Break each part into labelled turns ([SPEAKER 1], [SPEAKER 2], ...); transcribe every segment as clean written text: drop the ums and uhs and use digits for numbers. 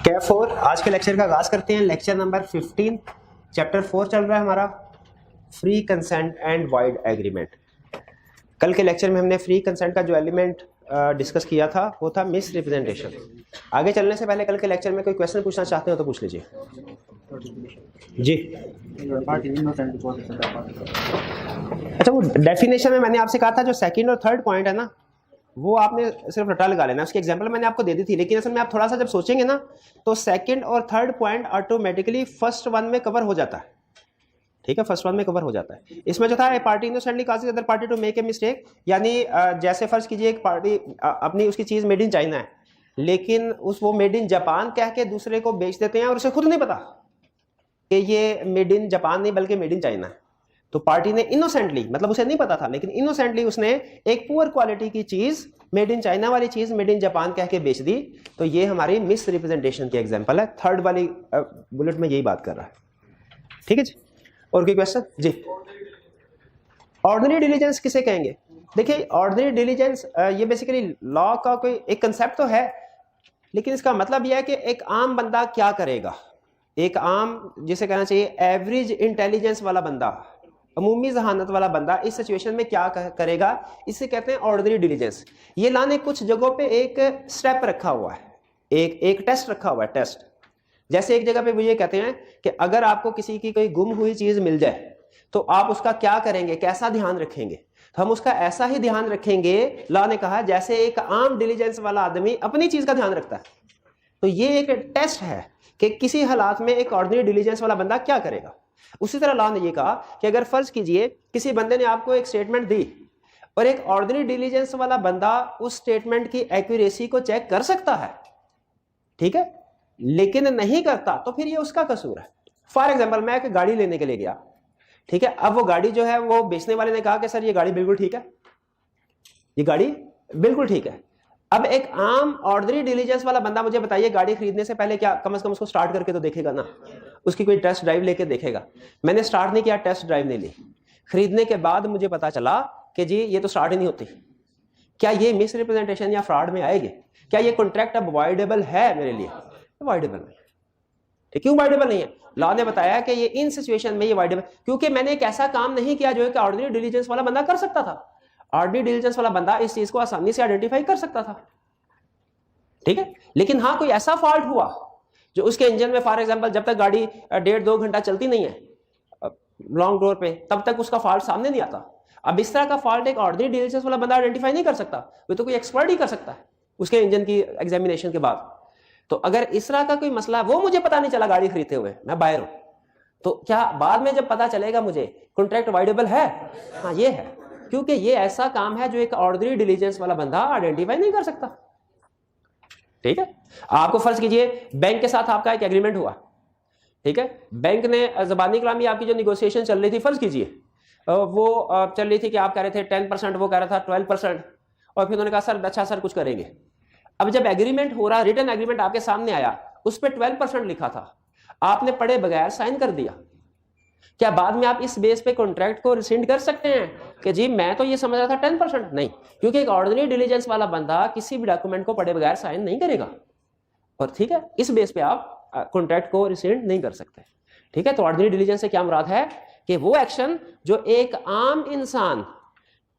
[SPEAKER 1] Cap 4 आज के lecture का आगाज करते हैं। लेक्चर नंबर 15 चैप्टर 4 चल रहा है हमारा, free consent and wide agreement. कल के लेक्चर में हमने फ्री कंसेंट का जो एलिमेंट डिस्कस किया था वो था मिस रिप्रेजेंटेशन। आगे चलने से पहले कल के लेक्चर में कोई क्वेश्चन पूछना चाहते हो तो पूछ लीजिए जी। अच्छा, वो डेफिनेशन में मैंने आपसे कहा था जो सेकंड और थर्ड पॉइंट है ना, वो आपने सिर्फ रटा लगा लेना। उसकी एग्जांपल मैंने आपको दे दी थी, लेकिन असल में आप थोड़ा सा जब सोचेंगे ना तो सेकंड और third point automatically first one में कवर हो जाता है। ठीक है, फर्स्ट वन में कवर हो जाता है। इसमें जो था a party innocently causes other party to make a mistake, यानी जैसे फर्ज कीजिए एक पार्टी अपनी उसकी चीज मेड इन चाइना है, लेकिन उस वो मेड इन जापान कह के दूसरे को बेच देते हैं और उसे खुद नहीं पता कि ये मेड इन जापान नहीं बल्कि मेड इन चाइना है। तो पार्टी ने इनोसेंटली, मतलब उसे नहीं पता था लेकिन इनोसेंटली उसने एक पुअर क्वालिटी की चीज, मेड इन चाइना वाली चीज मेड इन जापान कह के बेच दी। तो ये हमारी मिस रिप्रेजेंटेशन की एग्जांपल है। थर्ड वाली बुलेट में यही बात कर रहा है। ठीक है जी, और कोई क्वेश्चन जी? ऑर्डिनरी डिलीजेंस किसे कहेंगे? देखिए, ऑर्डिनरी डिलीजेंस ये बेसिकली लॉ का कोई एक कंसेप्ट तो है, लेकिन इसका मतलब यह है कि एक आम बंदा क्या करेगा। एक आम, जिसे कहना चाहिए एवरेज इंटेलिजेंस वाला बंदा, अमूमी जहानत वाला बंदा इस सिचुएशन में क्या करेगा, इसे कहते हैं ऑर्डिनरी डिलीजेंस। ये लाने कुछ जगहों पे एक स्टेप रखा हुआ है, एक टेस्ट रखा हुआ है, टेस्ट। जैसे एक जगह पे वो ये कहते हैं कि अगर आपको किसी की कोई गुम हुई चीज मिल जाए तो आप उसका क्या करेंगे, कैसा ध्यान रखेंगे। तो हम उसका ऐसा ही ध्यान रखेंगे, लॉ ने कहा, जैसे एक आम डिलीजेंस वाला आदमी अपनी चीज का ध्यान रखता है। तो ये एक टेस्ट है कि किसी हालात में एक ऑर्डिनरी डिलीजेंस वाला बंदा क्या करेगा। उसी तरह लॉ ने ये कहा कि अगर फर्ज कीजिए किसी बंदे ने आपको एक स्टेटमेंट दी और एक ऑर्डिनरी डिलीजेंस वाला बंदा उस स्टेटमेंट की एक्यूरेसी को चेक कर सकता है, ठीक है, लेकिन नहीं करता, तो फिर ये उसका कसूर है। फॉर एग्जाम्पल, मैं एक गाड़ी लेने के लिए गया, ठीक है, अब वो गाड़ी जो है वो बेचने वाले ने कहा कि सर ये गाड़ी बिल्कुल ठीक है, ये गाड़ी बिल्कुल ठीक है। अब एक आम ऑर्डिनरी डिलीजेंस वाला बंदा मुझे बताइए, गाड़ी खरीदने से पहले क्या कम से कम उसको स्टार्ट करके तो देखेगा ना, उसकी कोई टेस्ट ड्राइव लेके देखेगा। मैंने स्टार्ट नहीं किया, टेस्ट ड्राइव नहीं ली, खरीदने के बाद मुझे पता चला कि जी ये तो स्टार्ट ही नहीं होती। क्या ये मिस रिप्रेजेंटेशन या फ्रॉड में आएगी? क्या ये कॉन्ट्रैक्ट अब वाइडेबल है मेरे लिए? वाइडेबल नहीं। ठीक, क्यों वाइडेबल नहीं है? लॉ ने बताया कि ये इन सिचुएशन में ये वाइडेबल, क्योंकि मैंने एक ऐसा काम नहीं किया जो एक ऑर्डिनरी डिलीजेंस वाला बंदा कर सकता था। ऑर्डिनरी डिलीजेंस वाला बंदा इस चीज को आसानी से आइडेंटिफाई कर सकता था, ठीक है, लेकिन हाँ कोई ऐसा फॉल्ट हुआ जो उसके इंजन में, फॉर एग्जांपल, जब तक गाड़ी 1.5-2 घंटा चलती नहीं है लॉन्ग टूर पे, तब तक उसका फॉल्ट सामने नहीं आता। अब इस तरह का फॉल्ट एक ऑर्डिनरी डिलीजेंस वाला बंदा आइडेंटिफाई नहीं कर सकता, वो तो कोई एक्सपर्ट ही कर सकता है उसके इंजन की एग्जामिनेशन के बाद। तो अगर इस तरह का कोई मसला, वो मुझे पता नहीं चला गाड़ी खरीदते हुए, मैं बायर हूं, तो क्या बाद में जब पता चलेगा मुझे कॉन्ट्रैक्ट वाइडेबल है? हाँ ये है, क्योंकि ये ऐसा काम है जो एक ऑर्डिनरी डिलीजेंस वाला बंदा आइडेंटिफाई नहीं कर सकता। ठीक है, आपको फर्ज कीजिए बैंक के साथ आपका एक एग्रीमेंट हुआ, ठीक है, बैंक ने ज़बानी कलामी आपकी जो निगोशिएशन चल रही थी, फर्ज कीजिए वो चल रही थी कि आप कह रहे थे 10%, वो कह रहा था 12%, और फिर उन्होंने कहा सर अच्छा सर कुछ करेंगे। अब जब एग्रीमेंट हो रहा, रिटन एग्रीमेंट आपके सामने आया, उस पर 12% लिखा था, आपने पढ़े बगैर साइन कर दिया, क्या बाद में आप इस बेस पे कॉन्ट्रैक्ट को रिसिंड कर सकते हैं कि जी मैं तो ये समझ रहा था 10%? नहीं, क्योंकि एक ऑर्डिनरी डिलीजेंस वाला बंदा किसी भी डॉक्यूमेंट को पढ़े बगैर साइन नहीं करेगा, और ठीक है, इस बेस पे आप कॉन्ट्रैक्ट को रिसिंड नहीं कर सकते। ठीक है, तो ऑर्डिनरी डिलीजेंस से क्या मुराद है कि वो एक्शन जो एक आम इंसान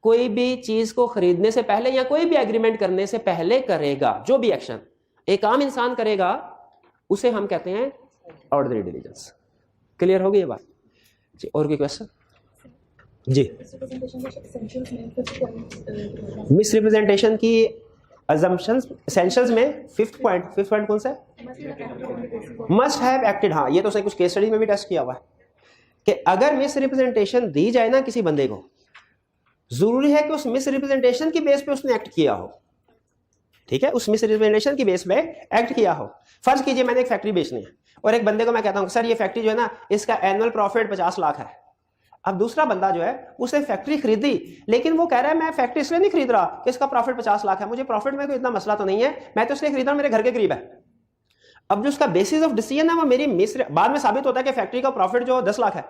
[SPEAKER 1] कोई भी चीज को खरीदने से पहले या कोई भी एग्रीमेंट करने से पहले करेगा, जो भी एक्शन एक आम इंसान करेगा उसे हम कहते हैं ऑर्डिनरी डिलीजेंस। क्लियर हो गई ये बात जी? और कोई क्वेश्चन जी? मिस रिप्रेजेंटेशन की assumptions essentials में फिफ्थ पॉइंट कौन सा है? Must have acted. हाँ, ये तो उसने कुछ केस स्टडी में भी टेस्ट किया हुआ है कि अगर मिस रिप्रेजेंटेशन दी जाए ना किसी बंदे को, जरूरी है कि उस मिस रिप्रेजेंटेशन की बेस पे उसने एक्ट किया हो। ठीक है, उस मिस रिप्रेजेंटेशन की बेस पे एक्ट किया हो। फर्ज कीजिए मैंने एक फैक्ट्री बेचनी है और एक बंदे को मैं कहता हूं सर ये फैक्ट्री जो है ना, इसका एनुअल प्रॉफिट 50 लाख है। अब दूसरा बंदा जो है उसने फैक्ट्री खरीदी, लेकिन वो कह रहा है मैं फैक्ट्री इसलिए नहीं खरीद रहा कि इसका प्रॉफिट 50 लाख है, मुझे प्रॉफिट में कोई इतना मसला तो नहीं है, मैं तो इसलिए खरीद रहा हूं मेरे घर के करीब है। अब जो उसका बेसिस ऑफ डिसीजन है वो मेरी बाद में साबित होता है कि फैक्ट्री का प्रॉफिट जो 10 लाख है,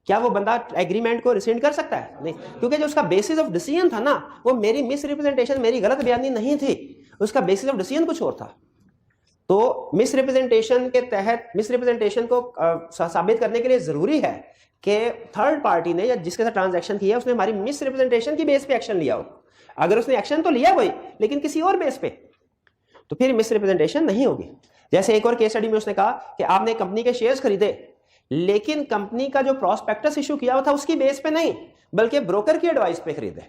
[SPEAKER 1] क्या वो बंदा एग्रीमेंट को रिसेंड कर सकता है? नहीं, क्योंकि जो उसका बेसिस ऑफ डिसीजन था ना, वो मेरी मिस रिप्रेजेंटेशन, मेरी गलत बयानी नहीं थी, उसका बेसिस ऑफ डिसीजन कुछ और था। तो मिसरिप्रेजेंटेशन के तहत मिसरिप्रेजेंटेशन को साबित करने के लिए जरूरी है कि थर्ड पार्टी ने या जिसके साथ ट्रांजैक्शन किया उसने हमारी मिसरिप्रेजेंटेशन की बेस पे एक्शन लिया हो। अगर उसने एक्शन तो लिया कोई लेकिन किसी और बेस पे, तो फिर मिसरिप्रेजेंटेशन नहीं होगी। जैसे एक और केस स्टडी में उसने कहा कि आपने कंपनी के शेयर्स खरीदे लेकिन कंपनी का जो प्रॉस्पेक्टस इशू किया हुआ था उसकी बेस पे नहीं बल्कि ब्रोकर की एडवाइस पे खरीदे,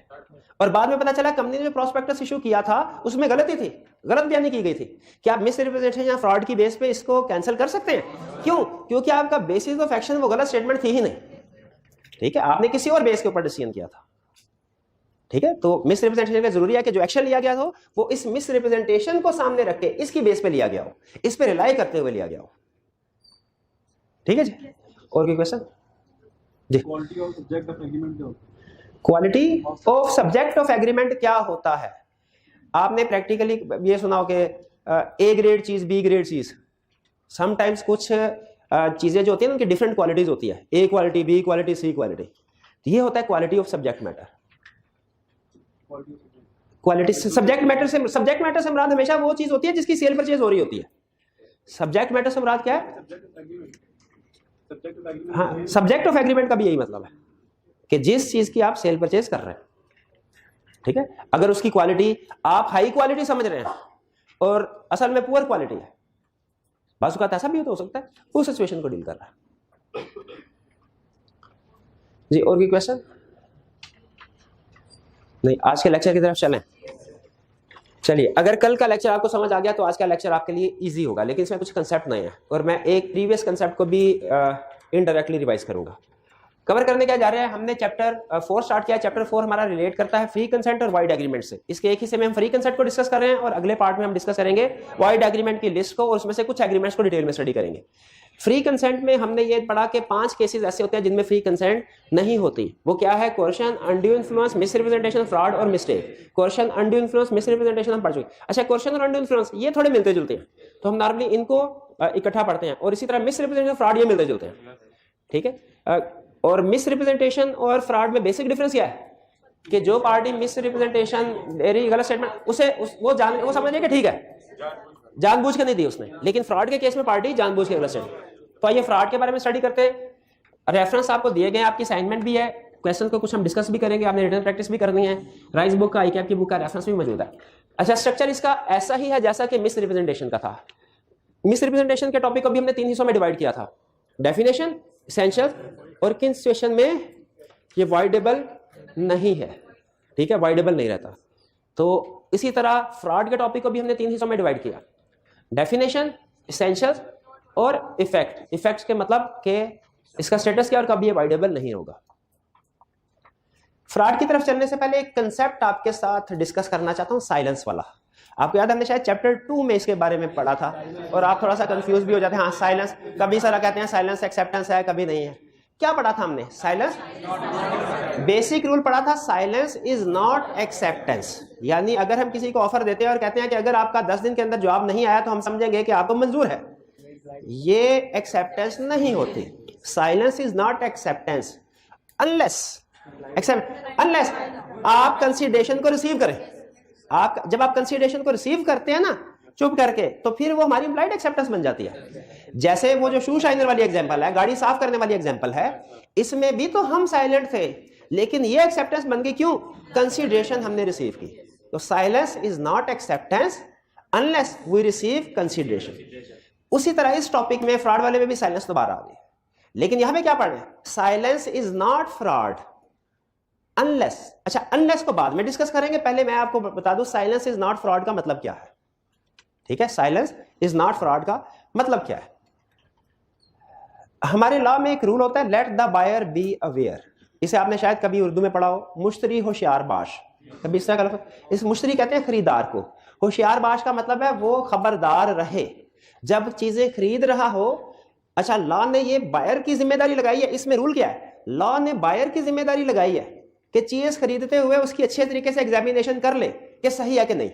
[SPEAKER 1] और बाद में पता चला कंपनी ने जो प्रॉस्पेक्टस इशू किया था उसमें गलती थी, गलत बयानी की गई थी। क्या आप मिसरिप्रेजेंटेशन या फ्रॉड की बेस पे इसको कैंसिल कर सकते हैं? क्यों? क्योंकि आपका बेसिस ऑफ एक्शन वो गलत स्टेटमेंट थी ही नहीं, ठीक है, आपने किसी और बेस के ऊपर डिसीजन किया था, ठीक है। तो मिसरिप्रेजेंटेशन का जरूरी है कि जो एक्शन लिया गया हो वो इस मिसरिप्रेजेंटेशन को सामने रख के इसकी बेस पे लिया गया हो, इस पे रिलाई करते हुए लिया गया हो, ठीक है जी। और कोई क्वेश्चन जी? Quality of subject of agreement क्या होता है? Quality of subject of agreement क्या होता है? आपने प्रैक्टिकली ये सुना हो कि ए ग्रेड चीज बी ग्रेड चीज, समटाइम्स कुछ चीजें जो होती है उनकी डिफरेंट क्वालिटीज होती है, ए क्वालिटी बी क्वालिटी सी क्वालिटी, ये होता है quality of subject matter. Quality subject matter से मुराद हमेशा वो चीज होती है जिसकी सेल परचेज हो रही होती है। सब्जेक्ट मैटर से मुराद क्या है? हाँ, सब्जेक्ट ऑफ एग्रीमेंट का भी यही मतलब है कि जिस चीज की आप सेल परचेज कर रहे हैं, ठीक है। अगर उसकी क्वालिटी आप हाई क्वालिटी समझ रहे हैं और असल में पुअर क्वालिटी है, बाजू का ऐसा भी हो सकता है, उस सिचुएशन को डील कर रहा है जी। और कोई क्वेश्चन? नहीं, आज के लेक्चर की तरफ चलें। चलिए, अगर कल का लेक्चर आपको समझ आ गया तो आज का लेक्चर आपके लिए इजी होगा, लेकिन इसमें कुछ कंसेप्ट नहीं है और मैं एक प्रीवियस कंसेप्ट को भी इनडायरेक्टली रिवाइज करूंगा। कवर करने क्या जा रहे हैं, हमने चैप्टर 4 स्टार्ट किया। चैप्टर 4 हमारा रिलेट करता है फ्री कंसेंट और वाइड एग्रीमेंट से। इसके एक हिस्से में हम फ्री कंसेंट को डिस्कस कर रहे हैं और अगले पार्ट में हम डिस्कस करेंगे वाइड एग्रीमेंट की लिस्ट को और उसमें से कुछ एग्रीमेंट्स को डिटेल में स्टडी करेंगे। फ्री कंसेंट में हमने ये पढ़ा कि 5 केसेस ऐसे होते हैं जिनमें फ्री कंसेंट नहीं होती। वो क्या है? Coercion, undue influence, misrepresentation, fraud और mistake. Coercion, undue influence, misrepresentation हम पढ़ चुके। अच्छा, कोर्शन और अनड्यू इन्फ्लुएंस ये थोड़े मिलते जुलते हैं, तो हम नॉर्मली इनको इकट्ठा पढ़ते हैं, और इसी तरह मिसरिप्रेजेंटेशन, फ्रॉड ये मिलते जुलते हैं, ठीक है। और मिसरिप्रेजेंटेशन और फ्रॉड में बेसिक डिफरेंस क्या है कि जो पार्टी मिसरिप्रेजेंटेशन गलत स्टेटमेंट उसे वो समझे कि ठीक है जानबूझ के नहीं दी उसने, लेकिन फ्रॉड के केस में पार्टी जानबूझ के गलत स्टेटमेंट। तो आइए फ्रॉड के बारे में स्टडी करते हैं। रेफरेंस आपको दिए गए, आपकी असाइनमेंट भी है, क्वेश्चन को कुछ हम डिस्कस भी करेंगे, आपने रिटन प्रैक्टिस भी करनी है। राइस बुक का, आईकैप की बुक का रेफरेंस भी मौजूद है। अच्छा, स्ट्रक्चर इसका ऐसा ही है जैसा कि मिसरिप्रेजेंटेशन का था। मिसरिप्रेजेंटेशन के टॉपिक को भी हमने 3 हिस्सों में डिवाइड किया था, डेफिनेशन, एसेंशियल और किन सिचुएशन में ये वाइडेबल नहीं है, ठीक है, वाइडेबल नहीं रहता। तो इसी तरह फ्रॉड के टॉपिक को भी हमने 3 हिस्सों में डिवाइड किया, डेफिनेशन, एसेंशियल और इफेक्ट। इफेक्ट्स के मतलब कि इसका स्टेटस क्या और कभी ये वाइडेबल नहीं होगा। फ्रॉड की तरफ चलने से पहले एक कंसेप्ट आपके साथ डिस्कस करना चाहता हूं, साइलेंस वाला। आपको याद है हमने शायद चैप्टर 2 में इसके बारे में पढ़ा था और आप थोड़ा सा कंफ्यूज भी हो जाते हैं। हाँ, साइलेंस, कभी सारा कहते हैं साइलेंस एक्सेप्टेंस है, कभी नहीं है। क्या पढ़ा था हमने? साइलेंस बेसिक रूल पढ़ा था, साइलेंस इज नॉट एक्सेप्टेंस। यानी अगर हम किसी को ऑफर देते हैं और कहते हैं कि अगर आपका 10 दिन के अंदर जवाब नहीं आया तो हम समझेंगे कि आपको मंजूर है, ये एक्सेप्टेंस नहीं होती। Silence is not acceptance unless आप कंसीडरेशन को रिसीव करें। जब आप कंसीडरेशन को रिसीव करते हैं ना चुप करके, तो फिर वो हमारी इम्प्लाइड एक्सेप्टेंस बन जाती है। जैसे वो जो शू शाइनर वाली एग्जांपल है, गाड़ी साफ करने वाली एग्जांपल है, इसमें भी तो हम साइलेंट थे लेकिन ये एक्सेप्टेंस बन गई, क्यों? कंसीडरेशन हमने रिसीव की। तो silence is not acceptance unless we receive consideration. उसी तरह इस टॉपिक में फ्रॉड वाले में भी साइलेंस दोबारा आ गई, लेकिन यहां पे क्या पढ़ रहे हैं? Silence is not fraud unless. अच्छा, अनलेस को बाद में डिस्कस करेंगे, पहले मैं आपको बता दूं साइलेंस इज नॉट फ्रॉड का मतलब क्या है, ठीक है। साइलेंस इज नॉट फ्रॉड का मतलब क्या है? हमारे लॉ में एक रूल होता है, let the buyer be aware. इसे आपने शायद कभी उर्दू में पढ़ा हो, मुश्तरी होशियार बाश, कभी इस तरह का। इस मुश्तरी कहते हैं खरीदार को, होशियार बाश का मतलब है वो खबरदार रहे जब चीजें खरीद रहा हो। अच्छा, लॉ ने ये बायर की जिम्मेदारी लगाई है। इसमें रूल क्या है? लॉ ने बायर की जिम्मेदारी लगाई है कि चीज खरीदते हुए उसकी अच्छे तरीके से एग्जामिनेशन कर ले कि सही है कि नहीं।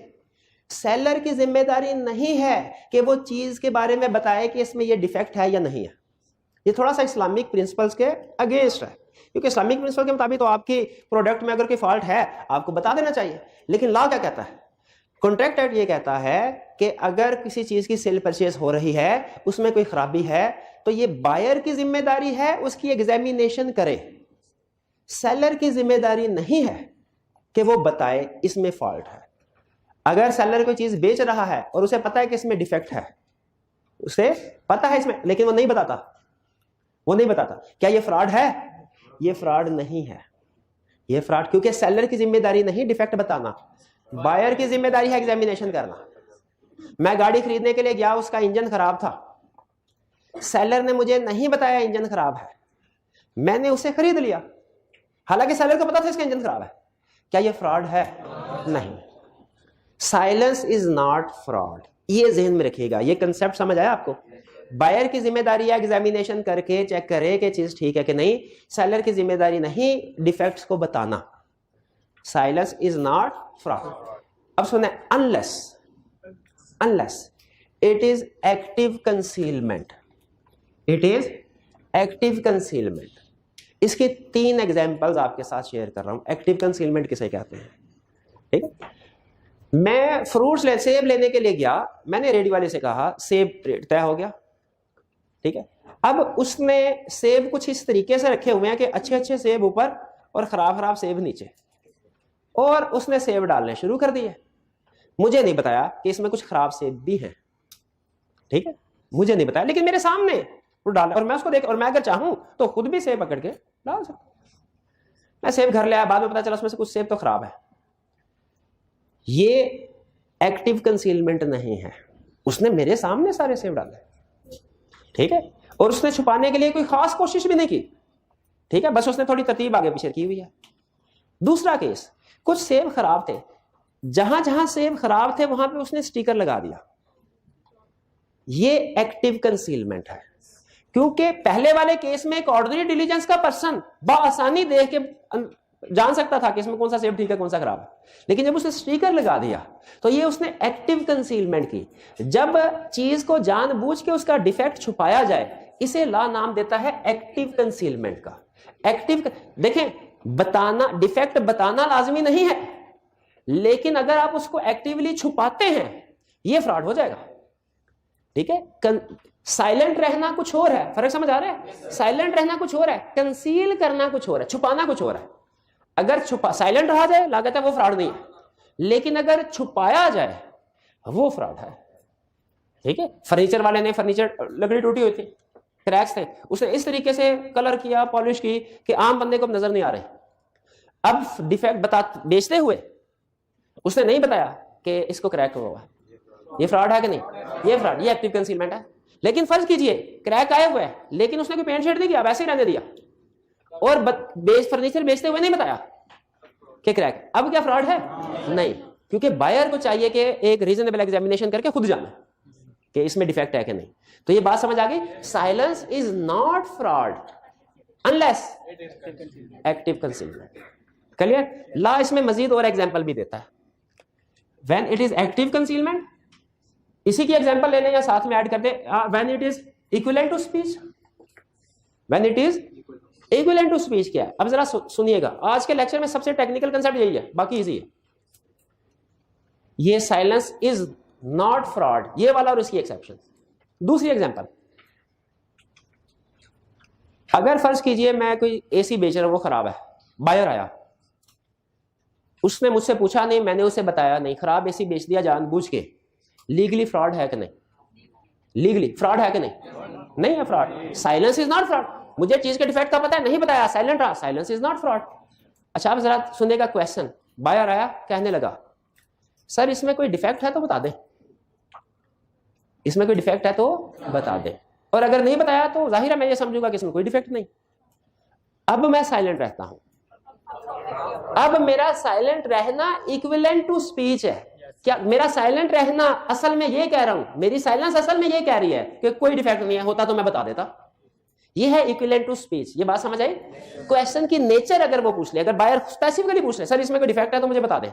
[SPEAKER 1] सेलर की जिम्मेदारी नहीं है कि वो चीज के बारे में बताए कि इसमें ये डिफेक्ट है या नहीं है। ये थोड़ा सा इस्लामिक प्रिंसिपल्स के अगेंस्ट है, क्योंकि इस्लामिक प्रिंसिपल के मुताबिक तो आपकी प्रोडक्ट में अगर कोई फॉल्ट है आपको बता देना चाहिए, लेकिन लॉ क्या कहता है कॉन्ट्रैक्ट एक्ट ये कहता है कि अगर किसी चीज की सेल परचेज हो रही है, उसमें कोई खराबी है, तो ये बायर की जिम्मेदारी है उसकी एग्जामिनेशन करे। सेलर की जिम्मेदारी नहीं है कि वो बताए इसमें फॉल्ट है। अगर सेलर कोई चीज बेच रहा है और उसे पता है कि इसमें डिफेक्ट है, उसे पता है इसमें, लेकिन वो नहीं बताता, क्या ये फ्रॉड है? ये फ्रॉड नहीं है, ये फ्रॉड, क्योंकि सेलर की जिम्मेदारी नहीं डिफेक्ट बताना, बायर की जिम्मेदारी है एग्जामिनेशन करना। मैं गाड़ी खरीदने के लिए गया, उसका इंजन खराब था, सेलर ने मुझे नहीं बताया इंजन खराब है, मैंने उसे खरीद लिया, हालांकि सेलर को पता था इसका इंजन खराब है। क्या ये फ्रॉड है? नहीं। साइलेंस इज नॉट फ्रॉड, ये ज़हन में रखिएगा। ये कंसेप्ट समझ आया आपको? बायर की जिम्मेदारी है एग्जामिनेशन करके चेक करे कि चीज ठीक है कि नहीं, सेलर की जिम्मेदारी नहीं डिफेक्ट्स को बताना। Silence is not fraud. अब सुने, unless it is active concealment, it is active concealment. इसके 3 एग्जांपल्स आपके साथ शेयर कर रहा हूं। एक्टिव कंसीलमेंट किसे कहते हैं? ठीक है, मैं फ्रूट्स सेब लेने के लिए गया, मैंने रेडी वाले से कहा सेब रेट तय हो गया, ठीक है। अब उसने सेब कुछ इस तरीके से रखे हुए हैं कि अच्छे अच्छे सेब ऊपर और खराब खराब सेब नीचे, और उसने सेब डालने शुरू कर दिए। मुझे नहीं बताया कि इसमें कुछ खराब सेब भी हैं, ठीक है, मुझे नहीं बताया, लेकिन मेरे सामने वो डाला और मैं उसको देख, और मैं अगर चाहूं तो खुद भी सेब पकड़ के डाल सकता। मैं सेब घर ले आया, बाद में पता चला उसमें से कुछ सेब तो खराब है। ये एक्टिव कंसीलमेंट नहीं है, उसने मेरे सामने सारे सेब डाले, ठीक है, और उसने छुपाने के लिए कोई खास कोशिश भी नहीं की, ठीक है, बस उसने थोड़ी तरतीब आगे पीछे की हुई है। दूसरा केस, कुछ सेब खराब थे, जहां जहां सेब खराब थे वहां पे उसने स्टिकर लगा दिया। ये एक्टिव कंसीलमेंट है, क्योंकि पहले वाले केस में एक ऑर्डिनरी डिलीजेंस का पर्सन बआसानी देख के जान सकता था कि इसमें कौन सा सेब ठीक है कौन सा खराब है, लेकिन जब उसने स्टिकर लगा दिया तो ये उसने एक्टिव कंसीलमेंट की। जब चीज को जानबूझ के उसका डिफेक्ट छुपाया जाए, इसे लॉ नाम देता है एक्टिव कंसीलमेंट का। एक्टिव, देखें, बताना, डिफेक्ट बताना लाजमी नहीं है, लेकिन अगर आप उसको एक्टिवली छुपाते हैं ये फ्रॉड हो जाएगा, ठीक है। साइलेंट रहना कुछ और है, फर्क समझ आ रहा है? साइलेंट रहना कुछ और है, कंसील करना कुछ और है, छुपाना कुछ और है। अगर साइलेंट रहा जाए लागत है वो फ्रॉड नहीं है, लेकिन अगर छुपाया जाए वो फ्रॉड है, ठीक है। फर्नीचर वाले ने फर्नीचर, लकड़ी टूटी हुई थी, क्रैक्स थे, उसने इस तरीके से कलर किया, पॉलिश की कि आम बंदे को नजर नहीं आ रहे। अब डिफेक्ट बेचते हुए उसने नहीं बताया कि इसको क्रैक हुआ है, ये फ्रॉड है कि नहीं? ये फ्रॉड, ये एक्टिव कंसीलमेंट है। लेकिन फर्ज कीजिए क्रैक आए हुए है, लेकिन उसने कोई पेंट शेड नहीं किया, वैसे ही रहने दिया, और फर्नीचर बेचते हुए नहीं बताया कि क्रैक, अब क्या फ्रॉड है? नहीं, क्योंकि बायर को चाहिए कि एक रीजनेबल एग्जामिनेशन करके खुद जाने कि इसमें डिफेक्ट है कि नहीं। तो ये बात समझ आ गई? Silence is not fraud unless active concealment. Clear? Law इसमें मजीद और एग्जांपल भी देता है। When it is active concealment, इसी की एग्जांपल ले लें या साथ में ऐड कर दें, when it is equivalent to speech. When it is equivalent to speech क्या है? अब जरा सुनिएगा, आज के लेक्चर में सबसे टेक्निकल कंसेप्ट यही है, बाकी इजी है। ये साइलेंस इज नॉट फ्रॉड, ये वाला और इसकी एक्सेप्शन। दूसरी एग्जांपल, अगर फर्ज कीजिए मैं कोई एसी बेच रहा हूं, वो खराब है, बायर आया, उसने मुझसे पूछा नहीं, मैंने उसे बताया नहीं, खराब एसी बेच दिया जानबूझ के, लीगली फ्रॉड है कि नहीं? लीगली फ्रॉड है कि नहीं? नहीं है fraud. Silence is not fraud. मुझे चीज के डिफेक्ट का पता है, नहीं बताया, साइलेंट रहा, साइलेंस इज नॉट फ्रॉड। अच्छा, अब जरा सुनेगा क्वेश्चन। बायर आया, कहने लगा सर इसमें कोई डिफेक्ट है तो बता दे, इसमें कोई डिफेक्ट है तो बता दे, और अगर नहीं बताया तो जाहिर है मैं ये समझूंगा कि इसमें कोई डिफेक्ट नहीं। अब मैं साइलेंट रहता हूं, अब मेरा साइलेंट रहना इक्विवेलेंट टू स्पीच है। क्या मेरा साइलेंट रहना असल में ये कह रहा हूं, मेरी साइलेंस असल में ये कह रही है कि कोई डिफेक्ट नहीं है, होता तो मैं बता देता। ये है इक्विवेलेंट टू स्पीच। ये बात समझ आई? क्वेश्चन की नेचर अगर वो पूछ ले, अगर बायर स्पेसिफिकली पूछ ले सर इसमें कोई डिफेक्ट है तो मुझे बता दे,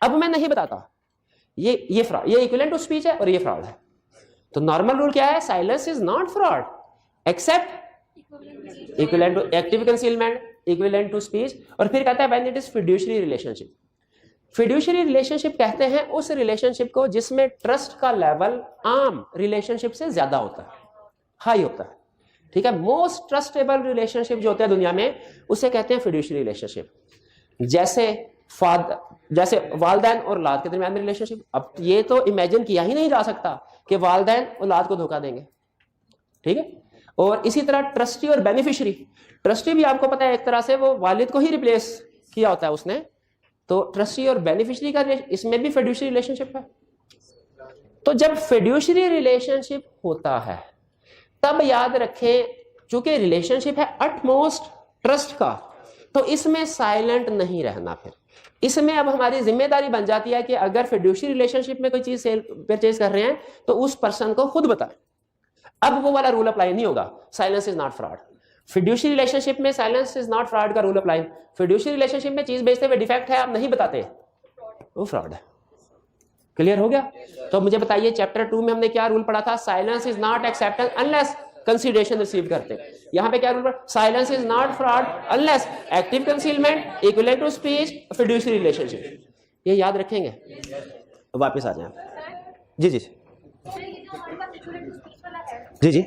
[SPEAKER 1] अब मैं नहीं बताता, ये फ्रॉड, ये इक्विवेलेंट टू स्पीच है और ये फ्रॉड है। तो नॉर्मल रूल क्या है? Silence is not fraud except equivalent to active concealment, equivalent to speech, और फिर कहता है when it is fiduciary relationship. Fiduciary relationship कहते हैं उस रिलेशनशिप को जिसमें ट्रस्ट का लेवल आम रिलेशनशिप से ज्यादा होता है, हाई होता है। ठीक है, मोस्ट ट्रस्टेबल रिलेशनशिप जो होता है दुनिया में उसे कहते हैं फिड्यूशियरी रिलेशनशिप। जैसे वालदैन और औलाद के दरमियान में रिलेशनशिप। अब ये तो इमेजिन किया ही नहीं जा सकता कि वालदैन औलाद को धोखा देंगे। ठीक है, और इसी तरह ट्रस्टी और बेनिफिशियरी। ट्रस्टी भी आपको पता है एक तरह से वो वालिद को ही रिप्लेस किया होता है उसने, तो ट्रस्टी और बेनिफिशियरी का इसमें भी फिड्यूशियरी रिलेशनशिप है। तो जब फिड्यूशियरी रिलेशनशिप होता है तब याद रखें, चूंकि रिलेशनशिप है अटमोस्ट ट्रस्ट का, तो इसमें साइलेंट नहीं रहना। फिर इसमें अब हमारी जिम्मेदारी बन जाती है कि अगर फिड्यूशियरी रिलेशनशिप में कोई चीज सेल परचेज कर रहे हैं तो उस पर्सन को खुद बताएं। अब वो वाला रूल अप्लाई नहीं होगा, silence is not fraud. Fiduciary relationship में साइलेंस इज नॉट फ्रॉड का रूल अप्लाई। फिड्यूशियरी रिलेशनशिप में चीज बेचते हुए डिफेक्ट है, आप नहीं बताते, वो फ्रॉड है। क्लियर हो गया? तो मुझे बताइए चैप्टर 2 में हमने क्या रूल पढ़ा था? Silence is not acceptance unless consideration receive करते। यहां पे क्या रूल पढ़ा? Silence is not fraud unless active concealment equivalent to speech fiduciary relationship. ये याद रखेंगे। वापस आ जाए। जी जी जी जी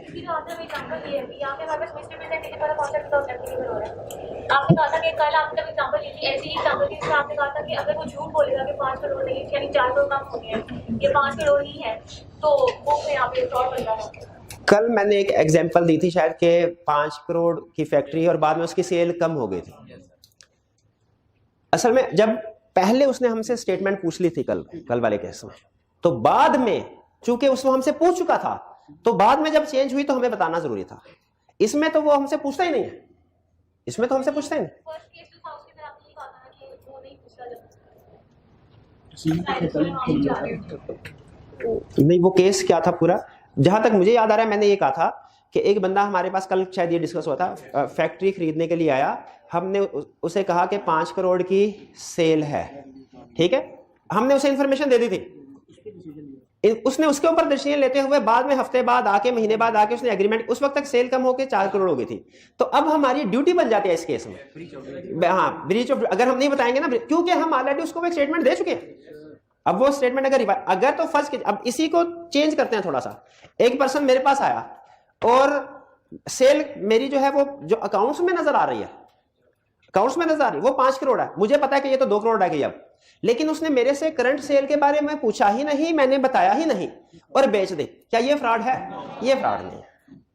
[SPEAKER 2] आपने कहा था कि कल आपने एग्जांपल ली थी, ऐसी एग्जांपल थी जिसमें आपने कहा था कि अगर वो झूठ बोलेगा कि 5 करोड़ नहीं यानी 4 करोड़ कम हो गया, ये 5 करोड़ ही है, तो वो फिर यहाँ पे फ्रॉड बनता है।
[SPEAKER 1] कल मैंने एक एग्जांपल दी थी शायद कि 5 करोड़ की फैक्ट्री और बाद में उसकी सेल कम हो गई थी। असल में जब पहले उसने हमसे स्टेटमेंट पूछ ली थी कल वाले केस में, तो बाद में चूंकि उसको हमसे पूछ चुका था, तो बाद में जब चेंज हुई तो हमें बताना जरूरी था। इसमें तो वो हमसे पूछता ही नहीं है, इसमें तो हमसे पूछता ही नहीं। नहीं, वो केस क्या था पूरा, जहां तक मुझे याद आ रहा है मैंने ये कहा था कि एक बंदा हमारे पास, कल शायद ये डिस्कस हुआ था, फैक्ट्री खरीदने के लिए आया। हमने उसे कहा कि 5 करोड़ की सेल है, ठीक है, हमने उसे इंफॉर्मेशन दे दी थी। उसने उसके ऊपर डिसीजन लेते हुए बाद में हफ्ते बाद आके, महीने बाद आके उसने एग्रीमेंट, उस वक्त तक सेल कम होकर 4 करोड़ हो गई थी। तो अब हमारी ड्यूटी बन जाती है इस केस में, हाँ ब्रीच ऑफ, अगर हम नहीं बताएंगे ना, क्योंकि हम ऑलरेडी उसको एक स्टेटमेंट दे चुके हैं। अब वो स्टेटमेंट अगर तो फर्स्ट, अब इसी को चेंज करते हैं थोड़ा सा। एक पर्सन मेरे पास आया और सेल मेरी जो है वो जो अकाउंट्स में नजर आ रही है, अकाउंट्स में नजर आ रही है वो 5 करोड़ है, मुझे पता है कि ये तो 2 करोड़ आ गई अब, लेकिन उसने मेरे से करंट सेल के बारे में पूछा ही नहीं, मैंने बताया ही नहीं और बेच दे। क्या ये फ्रॉड है? ये फ्रॉड नहीं है,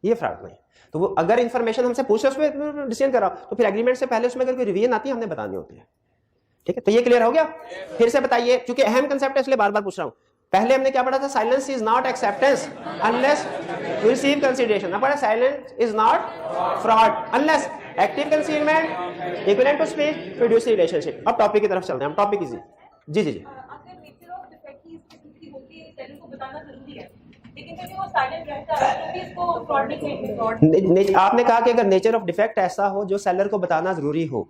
[SPEAKER 1] ये फ्रॉड नहीं। तो वो अगर इंफॉर्मेशन हमसे पूछ रहे उसमें डिसीजन करा, तो फिर एग्रीमेंट से पहले उसमें अगर कोई रिवीजन आती है हमने बतानी होती है। ठीक है, तो ये क्लियर हो गया? फिर से बताइए, क्योंकि अहम कंसेप्ट है इसलिए बार बार पूछ रहा हूं। पहले हमने क्या पढ़ा था? Silence is not acceptance unless you receive consideration. अब पढ़ा silence is not fraud unless active concealment equivalent to speech fiduciary relationship. अब टॉपिक की तरफ चलते हैं हम। Topic easy. जी जी जी।
[SPEAKER 2] अगर नेचर ऑफ डिफेक्ट की स्पेसिफिसिटी होती है, सेलर को बताना जरूरी है, लेकिन फिर वो साइलेंट रहता है तो भी इसको फ्रॉड नहीं कहेंगे। फ्रॉड
[SPEAKER 1] आपने कहा कि अगर नेचर ऑफ डिफेक्ट ऐसा हो जो सेलर को बताना जरूरी हो,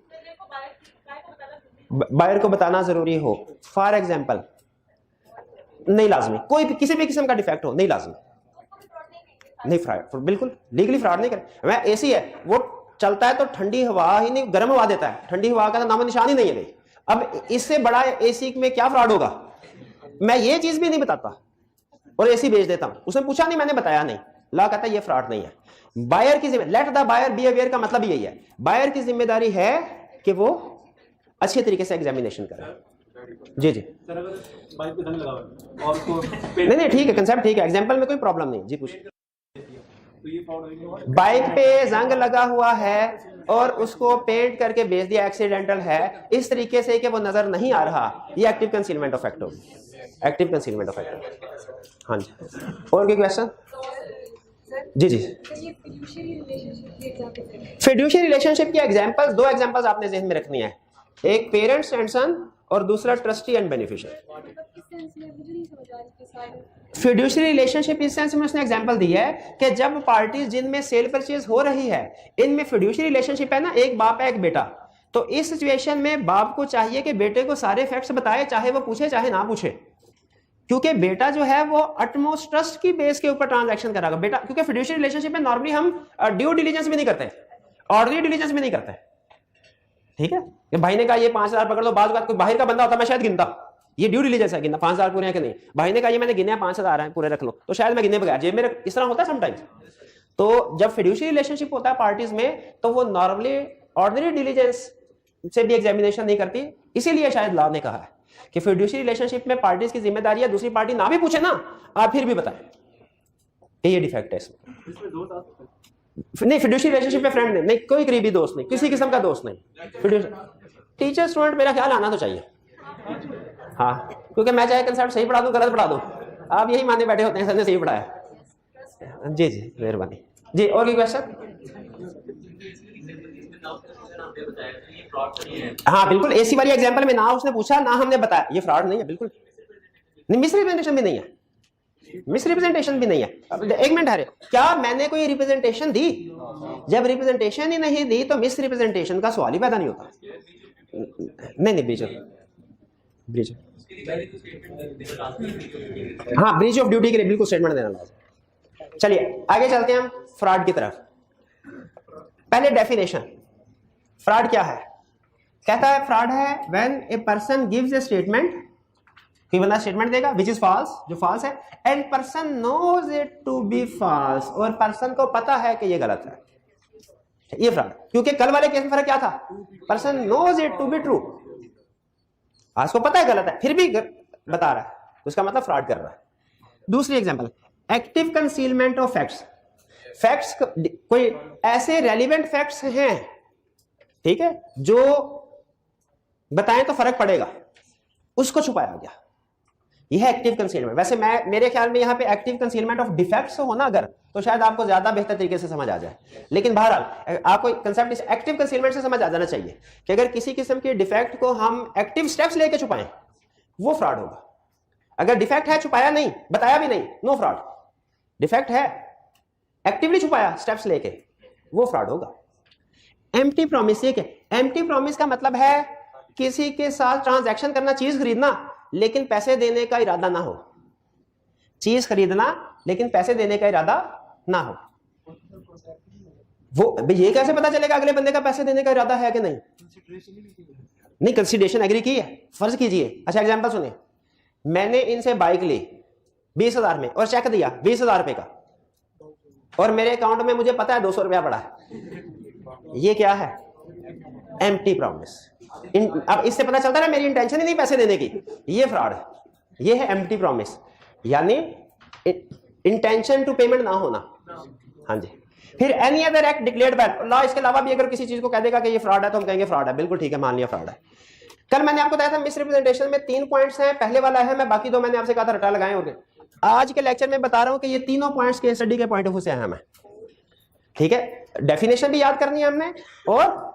[SPEAKER 1] बायर को बताना जरूरी हो। फॉर एग्जांपल, नहीं लाजमी, कोई भी किसी भी किस्म का डिफेक्ट हो, नहीं लाजमी, नहीं फ्रॉड, बिल्कुल लीगली फ्रॉड नहीं करे। मैं एसी है, वो चलता है तो ठंडी हवा ही नहीं, गर्म हवा देता है, ठंडी हवा का तो नामो निशान ही नहीं है। अब इससे बड़ा एसी में क्या फ्रॉड होगा? मैं ये चीज भी नहीं बताता और एसी बेच देता हूं, उसने पूछा नहीं, मैंने बताया नहीं, लॉ कहता है ये फ्रॉड नहीं है। बायर की जिम्मेदारी, let the buyer be aware का मतलब यही है, बायर की जिम्मेदारी है कि वो अच्छे तरीके से एग्जामिनेशन करें। जी जी। नहीं ठीक है, कंसेप्ट ठीक है, एग्जांपल में कोई प्रॉब्लम नहीं। जी पूछिए। बाइक पे जंग लगा हुआ है और उसको पेंट करके बेच दिया, एक्सीडेंटल है, इस तरीके से कि वो नजर नहीं आ रहा, ये एक्टिव कंसीलमेंट ऑफ फैक्ट होगी, एक्टिव कंसीलमेंट ऑफ फैक्ट। हाँ जी, और कोई क्वेश्चन? जी जी। फिड्यूशियरी रिलेशनशिप की एग्जांपल्स, 2 एग्जांपल्स आपने ज़हन में रखनी है, एक पेरेंट्स एंड सन और दूसरा trustee and beneficiary. Fiduciary relationship इस सेंस में उसने एग्जांपल दी है कि जब पार्टीज जिनमें सेल परचेज हो रही है, इनमें फिड्यूशियरी रिलेशनशिप है ना, एक बाप है एक बेटा, तो इस सिचुएशन में बाप को चाहिए कि बेटे को सारे फैक्ट्स बताए, चाहे वो पूछे चाहे ना पूछे, क्योंकि बेटा जो है वो अटमोस्ट ट्रस्ट की बेस के ऊपर ट्रांजैक्शन कराएगा बेटा। क्योंकि फिड्यूशियरी रिलेशनशिप में नॉर्मली हम ड्यू डिलीजेंस भी नहीं करते, ऑर्डनरी डिलीजेंस भी नहीं करते, ठीक है, कि भाई ने कहा ये 5,000 पकड़ लो, बाद कोई बाहर का बंदा होता मैं शायद गिनता, ये ड्यू डिलिजेंस है गिनना 5,000 पूरे हैं कि नहीं। भाई ने कहा ये मैंने गिने 5,000 हैं पूरे रख लो, तो शायद मैं गिने बगैर जेब में इस तरह होता है समटाइम्स। तो जब फिड्यूशियरी रिलेशनशिप होता है पार्टीज में, तो वो नॉर्मली ऑर्डिनरी डिलीजेंस से भी एग्जामिनेशन नहीं करती। इसीलिए शायद लॉ ने कहा है कि फिड्यूशियरी रिलेशनशिप में पार्टीज की जिम्मेदारी है, दूसरी पार्टी ना भी पूछे ना, आप फिर भी बताएं कि ये डिफेक्ट है इसमें। नहीं, फिड्यूशियरी रिलेशनशिप में फ्रेंड नहीं, कोई करीबी दोस्त नहीं, किसी किस्म का दोस्त नहीं। टीचर स्टूडेंट मेरा ख्याल आना तो चाहिए, हाँ, क्योंकि मैं चाहे कंसेप्ट सही पढ़ा दूं गलत पढ़ा दूं, आप यही माने बैठे होते हैं सर ने सही पढ़ाया। जी जी मेहरबानी जी। और कोई क्वेश्चन? हाँ बिल्कुल, एसी वाली एग्जांपल में ना उसने पूछा ना हमने बताया, ये फ्रॉड नहीं है, बिल्कुल नहीं, मिसरिप्रेजेंटेशन भी नहीं है, मिसरिप्रेजेंटेशन भी नहीं है। एक मिनट हरे, क्या मैंने कोई रिप्रेजेंटेशन दी? जब रिप्रेजेंटेशन ही नहीं दी तो मिसरिप्रेजेंटेशन का सवाल ही पैदा नहीं होता। नहीं ब्रीच हाँ, ब्रीच ऑफ ड्यूटी के लिए बिल्कुल स्टेटमेंट देना लाज़िम। चलिए आगे चलते हैं हम फ्रॉड की तरफ। पहले डेफिनेशन, फ्रॉड क्या है? कहता है फ्रॉड है when a person gives a statement, कोई बंदा स्टेटमेंट देगा विच इज फॉल्स, जो फॉल्स है, and person knows it to be false, और पर्सन को पता है कि ये गलत है, ये फ्रॉड। क्योंकि कल वाले केस में फर्क क्या था? Person knows it to be true, आज को पता है गलत है फिर भी बता रहा है, उसका मतलब फ्रॉड कर रहा है। दूसरी example, active concealment of facts. Facts कोई ऐसे रेलिवेंट फैक्ट्स हैं, ठीक है, जो बताएं तो फर्क पड़ेगा, उसको छुपाया गया, यह है एक्टिव कंसीलमेंट। वैसे मेरे ख्याल में यहां पे एक्टिव कंसीलमेंट ऑफ डिफेक्ट्स हो ना अगर, तो शायद आपको ज्यादा बेहतर तरीके से समझ आ जाए। लेकिन बहरहाल आपको कंसेप्ट इस एक्टिव कंसीलमेंट से समझ आ जाना चाहिए कि अगर किसी किस्म के डिफेक्ट को हम एक्टिव स्टेप्स लेके छुपाएं वो फ्रॉड होगा। अगर डिफेक्ट है छुपाया नहीं, बताया भी नहीं, नो फ्रॉड। डिफेक्ट है एक्टिवली छुपाया स्टेप्स लेके, वो फ्रॉड होगा। एम्प्टी प्रॉमिस, ये क्या? एम्प्टी प्रॉमिस का मतलब है किसी के साथ ट्रांजैक्शन करना, चीज खरीदना लेकिन पैसे देने का इरादा ना हो, चीज खरीदना लेकिन पैसे देने का इरादा ना हो। वो ये कैसे पता चलेगा अगले बंदे का पैसे देने का इरादा है कि नहीं? नहीं, कंसीडरेशन एग्री की है। फर्ज कीजिए, अच्छा एग्जांपल सुनिए, मैंने इनसे बाइक ली 20,000 में और चेक दिया 20,000 रुपए का, और मेरे अकाउंट में मुझे पता है 200 रुपया पड़ा है, ये क्या है? Empty promise. अब इससे पता चलता है ना मेरी इंटेंशन ही नहीं पैसे देने की, ये फ्रॉड है, ये है एम्प्टी प्रॉमिस, यानी इंटेंशन टू पेमेंट ना होना। हाँ जी। फिर any other act declared by law, इसके अलावा भी अगर किसी चीज को कह देगा कि ये फ्रॉड है तो हम कहेंगे फ्रॉड है, बिल्कुल ठीक है, मान लिया फ्रॉड है। कल मैंने आपको बताया था मिसरिप्रेजेंटेशन में 3 पॉइंट्स हैं, पहले वाला है, मैं बाकी 2 मैंने आपसे कहा था रटा लगाए होंगे। आज के लेक्चर में बता रहा हूं कि ये तीनों पॉइंट्स केस स्टडी के पॉइंट ऑफ व्यू से अहम है, ठीक है। डेफिनेशन भी याद करनी है हमने, और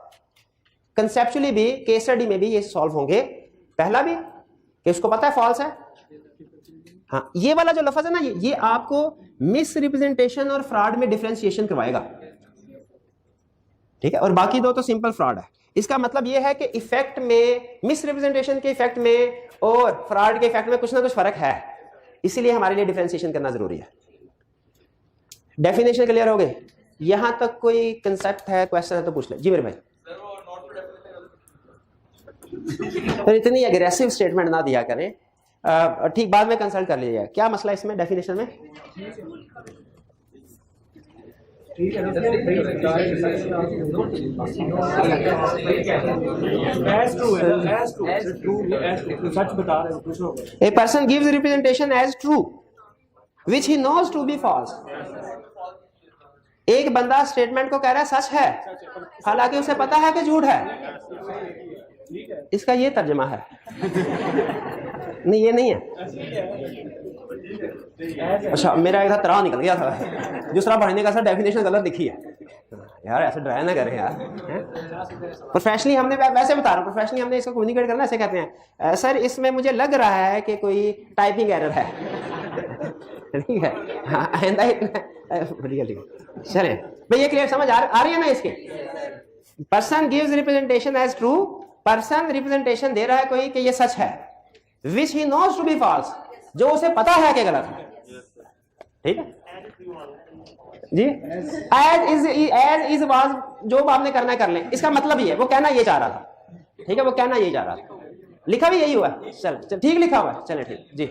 [SPEAKER 1] कंसेप्चुअली भी केस स्टडी में भी ये सॉल्व होंगे। पहला भी कि उसको पता है फॉल्स है, हाँ, ये वाला जो लफ्ज है ना, ये आपको मिस रिप्रेजेंटेशन और फ्रॉड में डिफरेंशिएशन करवाएगा, ठीक है। और बाकी 2 तो सिंपल फ्रॉड है। इसका मतलब ये है कि इफेक्ट में, मिस रिप्रेजेंटेशन के इफेक्ट में और फ्रॉड के इफेक्ट में कुछ ना कुछ फर्क है, इसीलिए हमारे लिए डिफरेंशिएशन करना जरूरी है। डेफिनेशन क्लियर हो गई? यहां तक कोई कंसेप्ट है, क्वेश्चन है तो पूछ ले। जी मेरे भाई। तो इतनी एग्रेसिव स्टेटमेंट ना दिया करें, ठीक, बाद में कंसल्ट कर लीजिएगा। क्या मसला इसमें डेफिनेशन में? A person gives representation as true which he knows to be false. एक बंदा स्टेटमेंट को कह रहा है सच है, हालांकि उसे पता है कि झूठ है। इसका ये तर्जुमा है। नहीं, ये नहीं है। अच्छा, मेरा एक था तरह निकल गया था, दूसरा पढ़ने का सर डेफिनेशन गलत लिखी है यार, ऐसे ड्राई ना करें यार। प्रोफेशनली हमने, वैसे बता रहा हूँ, प्रोफेशनली हमने इसको कम्युनिकेट करना ऐसे कहते हैं, सर इसमें मुझे लग रहा है कि कोई टाइपिंग एरर है, ठीक है, हाँ, बढ़िया, ठीक है, चलें भाई, ये क्लियर समझ आ रही है ना इसके? Person gives representation as true, person representation दे रहा है कोई कि ये सच है, which he knows to be false, जो उसे पता है कि गलत है, ठीक है जी। एज इज वाज, जो आपने करना है कर लें, इसका मतलब ये है, वो कहना ये चाह रहा था, ठीक है, वो कहना यही जा रहा था, लिखा भी यही हुआ है। चल ठीक लिखा हुआ है, चले ठीक जी।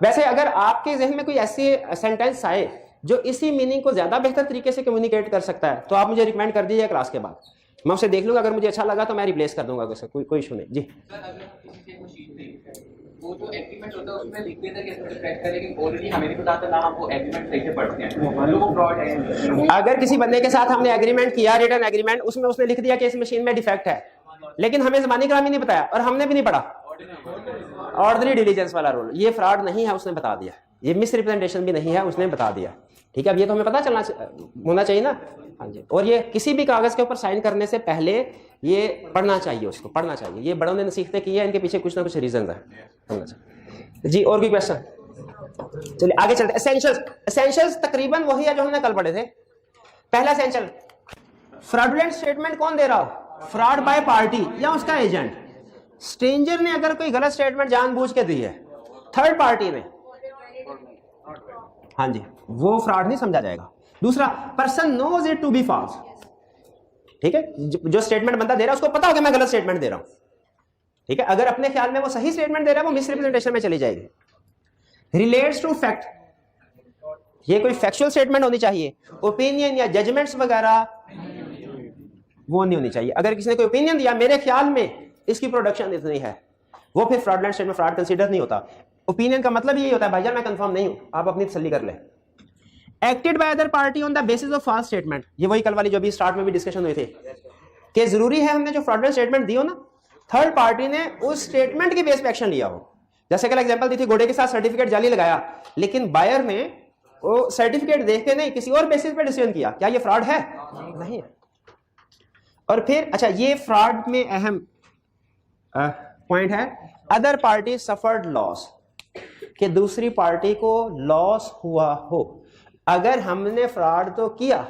[SPEAKER 1] वैसे अगर आपके जहन में कोई ऐसी सेंटेंस आए जो इसी मीनिंग को ज्यादा बेहतर तरीके से कम्युनिकेट कर सकता है तो आप मुझे रिकमेंड कर दीजिए क्लास के बाद, मैं उसे देख लूंगा, अगर मुझे अच्छा लगा तो मैं रिप्लेस कर दूंगा, कोई इशू नहीं जी।
[SPEAKER 3] वो जो एग्रीमेंट होता है उसमें लिख देता है कि इसको रिफ्रेश करें, लेकिन ऑलरेडी हमें नहीं पता चला हम वो एग्रीमेंट सही से पढ़ते हैं, मालूम वो फ्रॉड है।
[SPEAKER 1] अगर किसी बंदे के साथ हमने एग्रीमेंट किया, रिटन एग्रीमेंट, उसमें उसने लिख दिया कि इस मशीन में डिफेक्ट है, लेकिन हमें ज़बानी कलामी नहीं बताया और हमने भी नहीं पढ़ा, ऑर्डिनरी डिलीजेंस वाला रूल, ये फ्रॉड नहीं है, उसने बता दिया, ये मिस रिप्रेजेंटेशन भी नहीं है, उसने बता दिया। ठीक है, अब ये तो हमें पता चलना होना चाहिए ना। हाँ जी, और ये किसी भी कागज के ऊपर साइन करने से पहले ये पढ़ना चाहिए, उसको पढ़ना चाहिए। ये बड़ों ने नसीहतें की है, इनके पीछे कुछ ना कुछ रीजन है जी। और कोई क्वेश्चन? चलिए आगे चलते हैं। एसेंशियल्स, एसेंशियल्स तकरीबन वही है जो हमने कल पढ़े थे। पहला एसेंशियल, फ्रॉडुलेंट स्टेटमेंट कौन दे रहा हो? फ्रॉड बाय पार्टी या उसका एजेंट। स्ट्रेंजर ने अगर कोई गलत स्टेटमेंट जानबूझ के दी है, थर्ड पार्टी ने, हाँ जी, वो फ्रॉड नहीं समझा जाएगा। दूसरा, person knows it to be false. ठीक है, जो स्टेटमेंट बंदा दे रहा है उसको पता हो कि मैं गलत स्टेटमेंट दे रहा हूं। ठीक है, अगर अपने ख्याल में वो सही स्टेटमेंट दे रहा है वो मिस रिप्रेजेंटेशन में चली जाएगी। रिलेट्स टू फैक्ट, ये कोई फैक्चुअल स्टेटमेंट होनी चाहिए, ओपिनियन या जजमेंट्स वगैरह वो नहीं होनी चाहिए। अगर किसी ने कोई ओपिनियन दिया, मेरे ख्याल में इसकी प्रोडक्शन इतनी है, वो फिर फ्रॉडलेंट स्टेटमेंट, फ्रॉड कंसीडर नहीं होता। ओपिनियन का मतलब यही होता है भाईजान मैं कंफर्म नहीं हूं, आप अपनी तसल्ली कर ले। Acted by other party on the basis of false statement, ये वही कल वाली जो भी स्टार्ट में भी डिस्कशन हुई थी कि जरूरी है हमने जो फ्रॉडलेंट स्टेटमेंट दी हो ना, थर्ड पार्टी ने उस स्टेटमेंट के बेस पे एक्शन लिया हो। जैसे कल एग्जांपल दी थी, घोड़े के साथ सर्टिफिकेट जाली लगाया, लेकिन बायर ने वो सर्टिफिकेट देख के नहीं किसी और बेसिस पे डिसीजन किया, क्या ये फ्रॉड है? नहीं है। और फिर अच्छा, ये फ्रॉड में अहम पॉइंट है, अदर पार्टी सफर्ड लॉस, कि दूसरी पार्टी को लॉस हुआ हो। अगर हमने फ्रॉड तो किया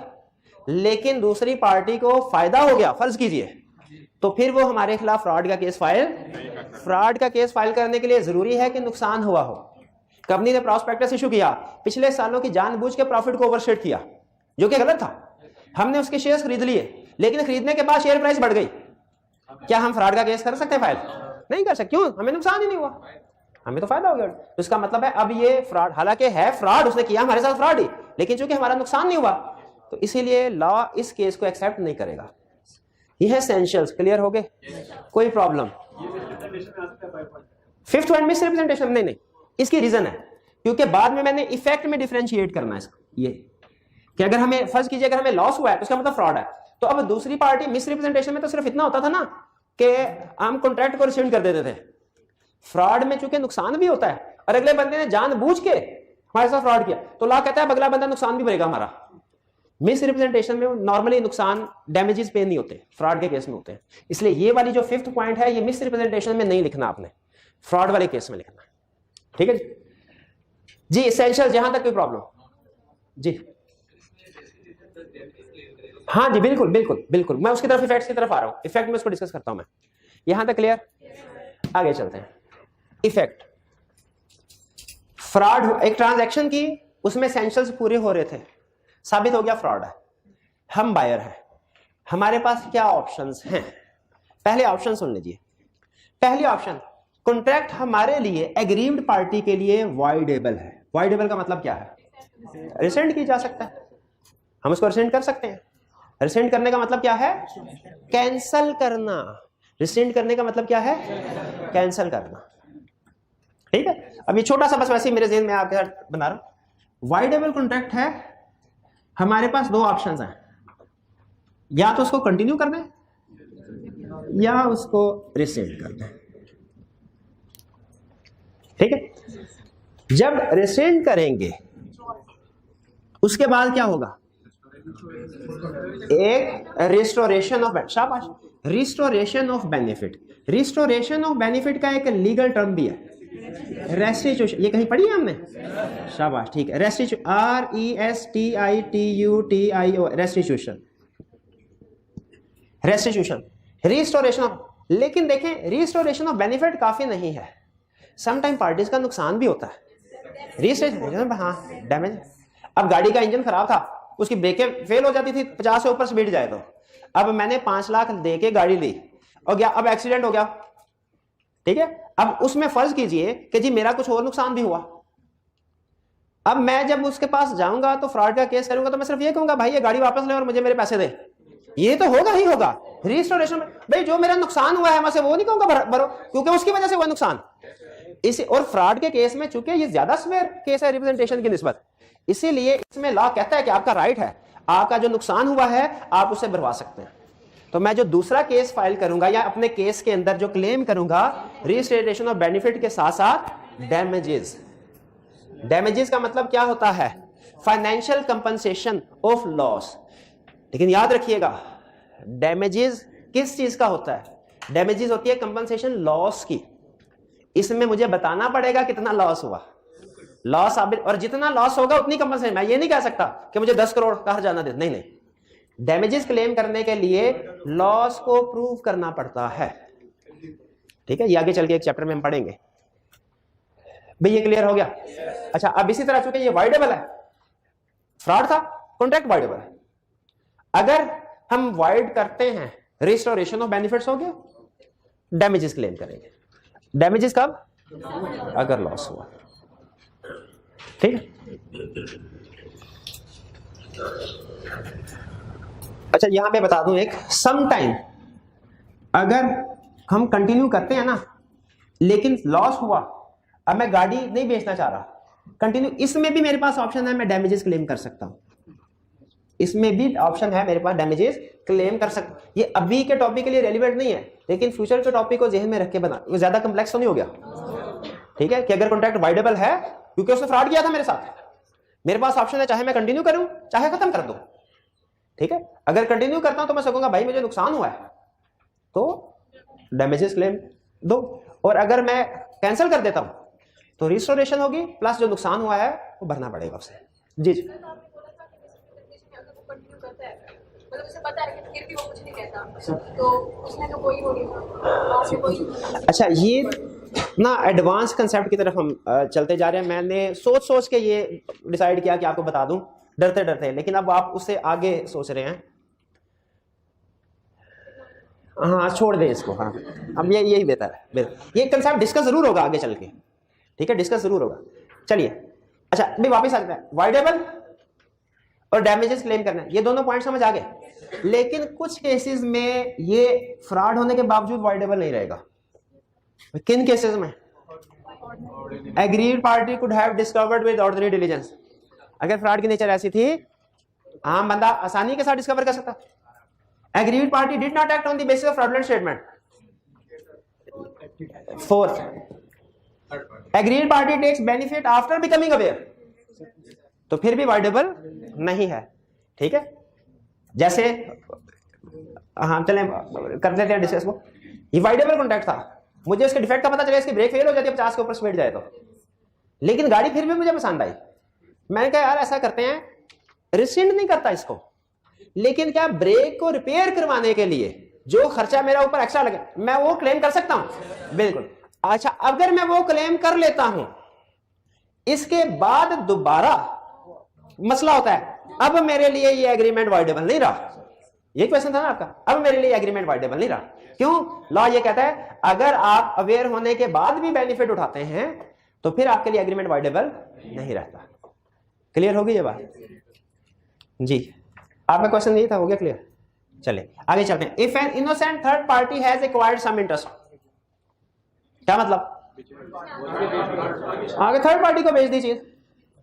[SPEAKER 1] लेकिन दूसरी पार्टी को फायदा हो गया, फर्ज कीजिए, तो फिर वो हमारे खिलाफ फ्रॉड का केस फाइल करने के लिए जरूरी है कि नुकसान हुआ हो। कंपनी ने प्रॉस्पेक्टस इशू किया, पिछले सालों की जानबूझ के प्रॉफिट को ओवरशेट किया जो कि गलत था, हमने उसके शेयर्स खरीद लिए, लेकिन खरीदने के बाद शेयर प्राइस बढ़ गई, क्या हम फ्रॉड का केस कर सकते हैं फाइल? नहीं कर सकते। क्यों? हमें नुकसान ही नहीं हुआ, हमें तो फायदा हो गया। तो इसका मतलब है अब ये फ्रॉड, हालांकि है फ्रॉड, उसने किया हमारे साथ फ्रॉड ही, लेकिन चूंकि हमारा नुकसान नहीं हुआ तो इसीलिए लॉ इस केस को एक्सेप्ट नहीं करेगा। ये है एसेंशियल्स। क्लियर हो गए? कोई problem? Fifth point miss representation, नहीं, इसकी रीजन है क्योंकि बाद में मैंने इफेक्ट में डिफरेंशिएट करना है इसको, ये कि अगर हमें फर्ज कीजिए अगर हमें लॉस हुआ है तो उसका मतलब फ्रॉड है। तो अब दूसरी पार्टी मिस रिप्रेजेंटेशन में तो सिर्फ इतना होता था ना कि हम कॉन्ट्रैक्ट को रिसेंड कर देते थे। फ्रॉड में चूंकि नुकसान भी होता है और अगले बंदे ने जानबूझ के हमारे साथ फ्रॉड किया तो लॉ कहता है अगला बंदा नुकसान भी भरेगा हमारा। मिस रिप्रेजेंटेशन में नॉर्मली नुकसान, डैमेजेस पे नहीं होते, फ्रॉड के केस में होते हैं। इसलिए ये वाली जो फिफ्थ पॉइंट है ये मिस रिप्रेजेंटेशन में नहीं लिखना, आपने फ्रॉड वाले केस में लिखना। ठीक है जी। एसेंशियल, जहां तक कोई प्रॉब्लम जी? हाँ जी, बिल्कुल बिल्कुल बिल्कुल, मैं उसकी तरफ इफेक्ट्स की तरफ आ रहा हूं, इफेक्ट में उसको डिस्कस करता हूं मैं। यहां तक क्लियर? आगे चलते हैं। इफेक्ट, फ्रॉड, एक ट्रांजैक्शन की, उसमें एसेंशियल्स पूरे हो रहे थे, साबित हो गया फ्रॉड है, हम बायर हैं, हमारे पास क्या ऑप्शंस हैं? पहले ऑप्शन सुन लीजिए। पहली ऑप्शन, कॉन्ट्रैक्ट हमारे लिए एग्रीव्ड पार्टी के लिए वॉइडेबल है। वॉइडेबल का मतलब क्या है? रिसेंड की जा सकता है, हम उसको रिसेंड कर सकते हैं। रिसेंड करने का मतलब क्या है? कैंसल करना। रिसेंड करने का मतलब क्या है? कैंसल करना। ठीक है, अब ये छोटा सा बस वैसे ही मेरे ज़हन में आपके साथ बना रहा हूं। वॉइडेबल कॉन्ट्रैक्ट है, हमारे पास दो ऑप्शंस हैं, या तो उसको कंटिन्यू कर दें या उसको रिसेंड कर दें। ठीक है, जब रिसेंड करेंगे उसके बाद क्या होगा? एक रिस्टोरेशन ऑफ, शाबाश, restoration of benefit. Restoration of benefit का एक लीगल टर्म भी है, रेस्टिट्यूशन। ये कहीं पढ़ी है हमने? शाबाश, ठीक है। Restitution, RESTITUTIO, restitution, restitution, restoration of. लेकिन देखें, रिस्टोरेशन ऑफ बेनिफिट काफी नहीं है, समटाइम पार्टीज का नुकसान भी होता है। रिस्टोरेशन, हाँ, डैमेज। अब गाड़ी का इंजन खराब था, उसकी ब्रेकें फेल हो जाती थी 50 से ऊपर स्पीड जाए तो। अब मैंने 5 लाख दे के गाड़ी ली, हो गया, अब एक्सीडेंट हो गया, ठीक है। अब उसमें फर्ज कीजिए कि जी मेरा कुछ और नुकसान भी हुआ। अब मैं जब उसके पास जाऊंगा तो फ्रॉड का केस करूंगा तो मैं सिर्फ ये कहूंगा भाई ये गाड़ी वापस ले और मुझे मेरे पैसे दे, ये तो होगा ही होगा। रिस्टोरेशन में भाई जो मेरा नुकसान हुआ है मैं से वो नहीं कहूंगा भरो, क्योंकि उसकी वजह से हुआ नुकसान। इसी और फ्रॉड के केस में चूंकि ये ज्यादा स्वेयर केस है रिप्रेजेंटेशन की निस्बत, इसीलिए इसमें लॉ कहता है कि आपका राइट है, आपका जो नुकसान हुआ है आप उसे भरवा सकते हैं। तो मैं जो दूसरा केस फाइल करूंगा या अपने केस के अंदर जो क्लेम करूंगा रिस्टेटेशन ऑफ बेनिफिट के साथ साथ डैमेजेस। डैमेजेस का मतलब क्या होता है? Financial compensation of loss. लेकिन याद रखिएगा डैमेजेस किस चीज का होता है? डैमेजेस होती है कंपनसेशन लॉस की। इसमें मुझे बताना पड़ेगा कितना लॉस हुआ, लॉस साबित, और जितना लॉस होगा उतनी कंपनसेशन। मैं ये नहीं कह सकता कि मुझे 10 करोड़ का हर्जाना दे, नहीं नहीं। डैमेजेस क्लेम करने के लिए लॉस को प्रूव करना पड़ता है, ठीक है। ये आगे चल के एक चैप्टर में हम पढ़ेंगे। भाई ये क्लियर हो गया? अच्छा, अब इसी तरह चूंकि ये वाइडेबल है, फ्रॉड था, कॉन्ट्रैक्ट वाइडेबल है, अगर हम वाइड करते हैं रिस्टोरेशन ऑफ बेनिफिट्स हो गया, डैमेजेस क्लेम करेंगे। डैमेजेस कब? अगर लॉस हुआ, ठीक है। अच्छा यहां पे बता दूं एक, सम टाइम अगर हम कंटिन्यू करते हैं ना लेकिन लॉस हुआ, अब मैं गाड़ी नहीं बेचना चाह रहा, कंटिन्यू, इसमें भी मेरे पास ऑप्शन है मैं डैमेजेस क्लेम कर सकता हूं। इसमें भी ऑप्शन है मेरे पास डैमेजेस क्लेम कर सकता। ये अभी के टॉपिक के लिए रेलिवेंट नहीं है, लेकिन फ्यूचर के टॉपिक को जेहन में रख के बना, वो ज्यादा कम्प्लेक्स तो नहीं हो गया, ठीक है। कि अगर कॉन्ट्रैक्ट वाइडेबल है क्योंकि उसने फ्रॉड किया था मेरे साथ, मेरे पास ऑप्शन है चाहे मैं कंटिन्यू करूं चाहे खत्म कर दूं, ठीक है। अगर कंटिन्यू करता हूं तो मैं सकूंगा भाई मुझे नुकसान हुआ है तो डैमेजेस क्लेम दो, और अगर मैं कैंसिल कर देता हूं तो रिस्टोरेशन होगी प्लस जो नुकसान हुआ है वो भरना पड़ेगा उसे। जी जी अच्छा, ये ना एडवांस कंसेप्ट की तरफ हम चलते जा रहे हैं। मैंने सोच सोच के ये डिसाइड किया कि आपको बता दूं डरते डरते, लेकिन अब आप उससे आगे सोच रहे हैं। हाँ छोड़ दें इसको, हाँ अब ये यही बेहतर है। ये कंसेप्ट डिस्कस जरूर होगा आगे चल के, ठीक है, डिस्कस जरूर होगा। चलिए अच्छा अभी वापस आ जाता है, वाइडेबल और डैमेजेस क्लेम करना है, ये दोनों पॉइंट समझ आ गए। लेकिन कुछ केसेस में ये फ्रॉड होने के बावजूद वाइडेबल नहीं रहेगा। किन केसेस में? Agreed party could have discovered with ordinary diligence. अगर फ्रॉड की नेचर ऐसी थी आम बंदा आसानी के साथ डिस्कवर कर सकता। Agreed party did not act on the basis of fraudulent statement. Fourth, agreed party takes benefit after becoming aware, तो फिर भी वाइडेबल नहीं है, ठीक है। जैसे हम चले कर लेते हैं डिस्कस को। ये वाइडेबल कॉन्ट्रैक्ट था, मुझे इसके डिफेक्ट का पता चला, इसकी ब्रेक फेल हो जाती है 50 के ऊपर स्पीड जाए तो, लेकिन गाड़ी फिर भी मुझे पसंद आई। मैंने कहा यार ऐसा करते हैं, रिसेंड नहीं करता इसको, लेकिन क्या ब्रेक को रिपेयर करवाने के लिए जो खर्चा मेरा ऊपर एक्स्ट्रा लगे मैं वो क्लेम कर सकता हूं? बिल्कुल। अच्छा अगर मैं वो क्लेम कर लेता हूं, इसके बाद दोबारा मसला होता है, अब मेरे लिए ये एग्रीमेंट वाइडेबल नहीं रहा। ये क्वेश्चन था ना आपका, अब मेरे लिए एग्रीमेंट वाइडेबल नहीं रहा। क्यों? लॉ ये कहता है अगर आप अवेयर होने के बाद भी बेनिफिट उठाते हैं तो फिर आपके लिए एग्रीमेंट वाइडेबल नहीं रहता। क्लियर होगी ये बात? जी आपका क्वेश्चन यही था, हो गया क्लियर? चलिए आगे चलते हैं। If an innocent third party has acquired some interest, क्या मतलब? आगे थर्ड पार्टी को बेच दी चीज,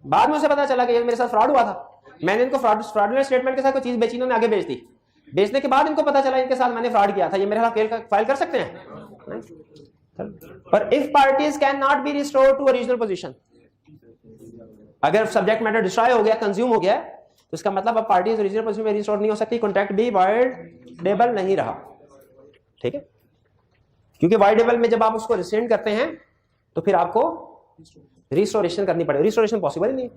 [SPEAKER 1] बाद में उसे पता चला कि ये मेरे साथ फ्रॉड हुआ था, मैंने इनको फ्रॉडुलेंट स्टेटमेंट के साथ कोई चीज बेची, इन्होंने आगे बेच दी, बेचने के बाद इनको पता चला इनके साथ मैंने फ्रॉड किया था, ये मेरे खिलाफ फाइल कर सकते हैं। पर if parties can not be restored to original position, अगर सब्जेक्ट मैटर डिस्ट्रॉय हो गया, कंज्यूम हो गया, तो इसका मतलब अब पार्टीज ओरिजिनल पोजीशन में रिस्टोर नहीं हो सकती, कॉन्ट्रैक्ट भी वाइडेबल नहीं रहा, ठीक है। क्योंकि वाइडेबल में जब आप उसको रिसेंड करते हैं तो फिर आपको रिस्टोरेशन करनी पड़ेगी, रिस्टोरेशन पॉसिबल ही नहीं।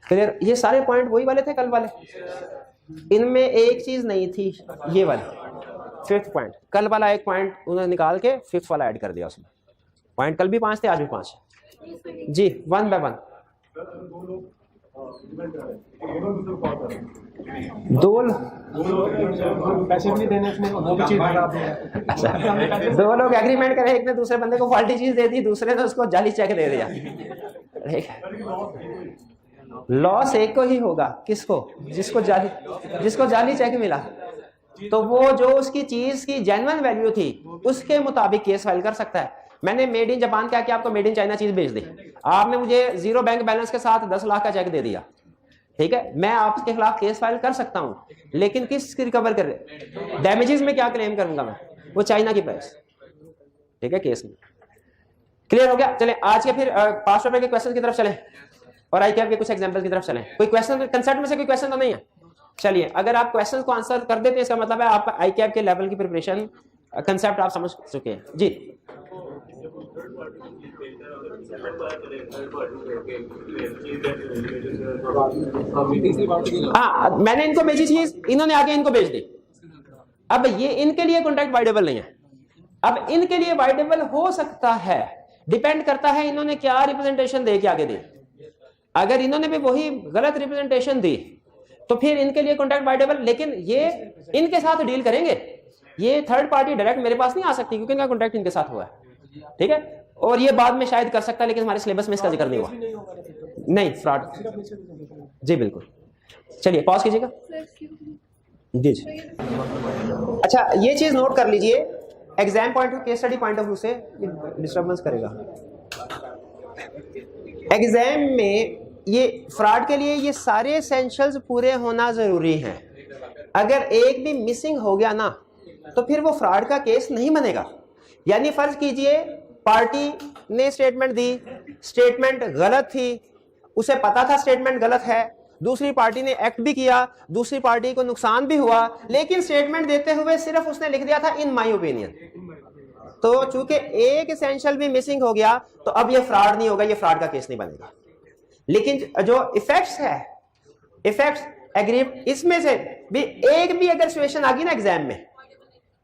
[SPEAKER 1] क्लियर? ये सारे पॉइंट वही वाले थे कल वाले, इनमें एक चीज नहीं थी, ये वाली फिफ्थ पॉइंट। कल वाला एक पॉइंट उन्होंने निकाल के फिफ्थ वाला ऐड कर दिया उसमें। पॉइंट कल भी 5 थे, आज भी 5 जी, 1 बाय 1। दो
[SPEAKER 4] पैसे भी देने उसमें वो भी चीज खराब है।
[SPEAKER 1] अच्छा, दो लोग एग्रीमेंट करे, एक ने दूसरे बंदे को फाल्टी चीज दे दी, दूसरे ने उसको जाली चेक दे दिया। ठीक है, लॉस एक को ही होगा, किसको? जिसको जाली चेक मिला। तो वो जो उसकी चीज की जेन्युइन वैल्यू थी उसके मुताबिक केस फाइल कर सकता है। मैंने मेड इन जापान क्या किया, आपको मेड इन चाइना चीज भेज दी, आपने मुझे 0 बैंक बैलेंस के साथ 10 लाख का चेक दे दिया, ठीक है, मैं आपके खिलाफ केस फाइल कर सकता हूं, लेकिन किस रिकवर कर रहे, डैमेजेस में क्या क्लेम करूंगा मैं? वो चाइना की प्राइस। ठीक है, केस में क्लियर हो गया। चलें आज के फिर पास्ट पेपर के क्वेश्चन की तरफ चलें और आई कैप के कुछ एग्जांपल की तरफ चलें। कोई क्वेश्चन कंसेप्ट में से कोई क्वेश्चन तो नहीं है? चलिए, अगर आप क्वेश्चन को आंसर कर देते हैं इसका मतलब है आपका आई कैप के लेवल की प्रिपरेशन कंसेप्ट आप समझ चुके हैं। जी हाँ, मैंने इनको भेजी चीज, इन्होंने आगे इनको भेज दी। अब ये इनके लिए कॉन्ट्रैक्ट वाइडेबल नहीं है। अब इनके लिए वाइडेबल हो सकता है, डिपेंड करता है इन्होंने क्या रिप्रेजेंटेशन दे के आगे दी। अगर इन्होंने भी वही गलत रिप्रेजेंटेशन दी तो फिर इनके लिए कॉन्ट्रैक्ट वाइडेबल, लेकिन ये इनके साथ डील करेंगे, ये थर्ड पार्टी डायरेक्ट मेरे पास नहीं आ सकती क्योंकि इनका कॉन्ट्रैक्ट इनके साथ हुआ है। ठीक है, और ये बाद में शायद कर सकता है लेकिन हमारे सिलेबस में इसका जिक्र नहीं हुआ। नहीं, फ्रॉड। जी बिल्कुल। चलिए पॉज कीजिएगा। जी जी। अच्छा, ये चीज नोट कर लीजिए, exam point of case study point of view से डिस्टर्बेंस करेगा एग्जाम में। ये फ्रॉड के लिए ये सारे एसेंशियल्स पूरे होना जरूरी है। अगर एक भी मिसिंग हो गया ना तो फिर वो फ्रॉड का केस नहीं बनेगा। यानी फर्ज कीजिए पार्टी ने स्टेटमेंट दी, स्टेटमेंट गलत थी, उसे पता था स्टेटमेंट गलत है, दूसरी पार्टी ने एक्ट भी किया, दूसरी पार्टी को नुकसान भी हुआ, लेकिन स्टेटमेंट देते हुए सिर्फ उसने लिख दिया था इन माय ओपिनियन। तो चूंकि एक एसेंशियल भी मिसिंग हो गया तो अब ये फ्रॉड नहीं होगा, ये फ्रॉड का केस नहीं बनेगा। लेकिन जो इफेक्ट्स है, इफेक्ट्स एग्री, इसमें से भी एक भी अगर सिचुएशन आ गई ना एग्जाम में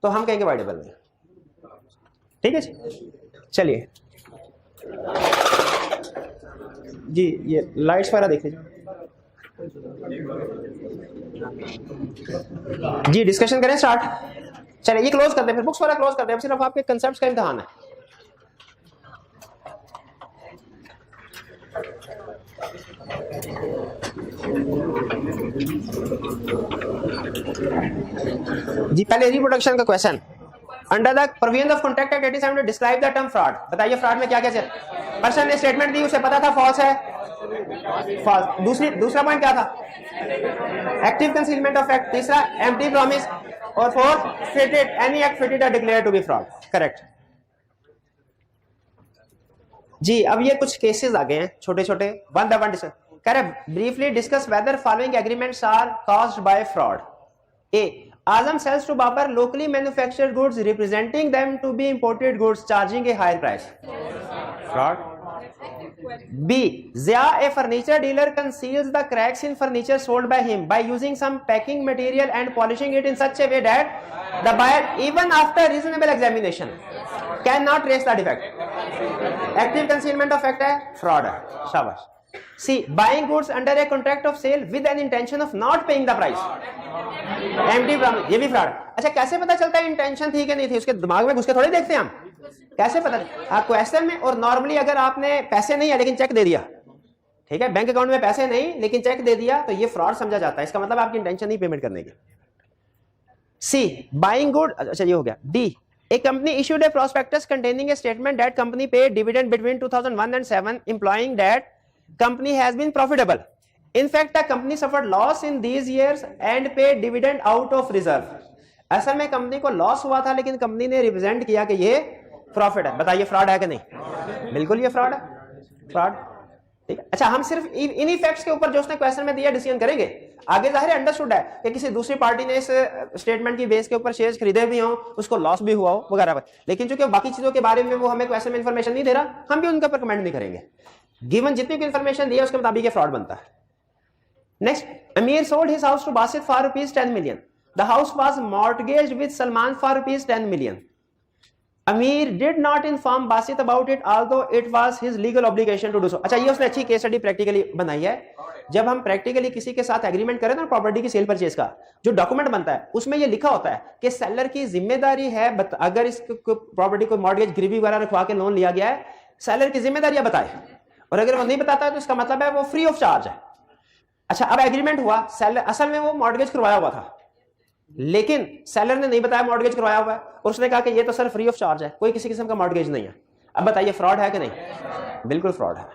[SPEAKER 1] तो हम कहेंगे वाइडेबल नहीं। ठीक है जी, चलिए जी, ये लाइट्स वगैरह देख लीजिए जी, डिस्कशन करें स्टार्ट। चलिए ये क्लोज करते हैं, फिर बुक्स वाला क्लोज करते हैं, सिर्फ आपके कंसेप्ट्स का इम्तिहान है। जी पहले रिप्रोडक्शन का question, under the provision of contract act 87 describe the term fraud. बताइए फ्रॉड में क्या क्या चीज? पर्सन ने स्टेटमेंट दी, उसे पता था फॉल्स है, फॉल्स। दूसरा पॉइंट क्या था? Active concealment of act. तीसरा एम्प्टी प्रॉमिस, और fourth fitted, any act fitted are declared to be fraud. Correct जी। अब ये कुछ केसेस आ गए हैं छोटे छोटे, वन बाय वन डिस्कस करें। Briefly discuss whether following agreements are caused by fraud. A, Azam sells to Babar locally manufactured goods representing them to be imported goods charging a higher price. Fraud. B, Zia, a furniture dealer, conceals the cracks in furniture sold by him by using some packing material and polishing it in such a way that the buyer, even after reasonable examination, cannot trace the defect. Active concealment of fact है, fraud है, शाबाश। C, buying goods under a contract of sale with an intention of not paying the price. Empty promise, ये भी fraud. अच्छा, कैसे पता चलता है इंटेंशन थी कि नहीं थी? उसके दिमाग में घुस के थोड़ी देखते हैं हम, कैसे पता? हाँ, क्वेश्चन में। और नॉर्मली अगर आपने पैसे नहीं है लेकिन चेक दे दिया, ठीक है, बैंक अकाउंट में पैसे नहीं लेकिन चेक दे दिया, तो ये फ्रॉड समझा जाता है। इसका मतलब आपकी इंटेंशन नहीं पेमेंट करने की। सी, बाइंग गुड। अच्छा ये हो गया। D, a company issued a prospectus containing a statement that company paid dividend between 2001 and 7, implying that company has been profitable. In fact, the company suffered loss in these years and paid dividend out of reserve. असल में company को loss हुआ था लेकिन company ने represent किया कि ये प्रॉफिट है। बताइए फ्रॉड है कि नहीं? बिल्कुल ये फ्रॉड है, फ्रॉड। ठीक है। अच्छा, हम सिर्फ इन इफेक्ट्स के ऊपर जो उसने क्वेश्चन में दिया डिसीजन करेंगे। आगे जाहिर है अंडरस्टूड है कि किसी दूसरी पार्टी ने इस स्टेटमेंट की बेस के ऊपर शेयर्स खरीदे भी हों, उसको लॉस भी हुआ हो वगैरह, लेकिन चूंकि बाकी चीजों के बारे में वो हमें क्वेश्चन में इंफॉर्मेशन नहीं दे रहा, हम भी उनके ऊपर कमेंट नहीं करेंगे। गिवन जितनी भी इंफॉर्मेशन दी है उसके मुताबिक ये फ्रॉड बनता है। Next, Amir sold his house to Basit for rupees 10 million. The house was mortgaged with Salman for rupees 10 million. Amir did not inform Basit about it although it was his legal obligation to do so. अच्छा, ये उसने अच्छी case study practically बनाई है। जब हम practically किसी के साथ एग्रीमेंट करें ना प्रॉपर्टी की सेल परचेज का, जो डॉक्यूमेंट बनता है उसमें ये लिखा होता है कि सेलर की जिम्मेदारी है अगर इस प्रॉपर्टी को मॉर्गेज गिरवी वगैरह रखवा के लोन लिया गया है, सेलर की जिम्मेदारी बताए, और अगर वो नहीं बताता है तो इसका मतलब है वो फ्री ऑफ चार्ज है। अच्छा, अब एग्रीमेंट हुआ, सेलर असल में वो मॉर्गेज करवाया हुआ था, लेकिन सेलर ने नहीं बताया मॉर्गेज करवाया हुआ है, और उसने कहा कि ये तो सर फ्री ऑफ चार्ज है, कोई किसी किस्म का मॉर्गेज नहीं है। अब बताइए फ्रॉड है कि नहीं? बिल्कुल फ्रॉड है।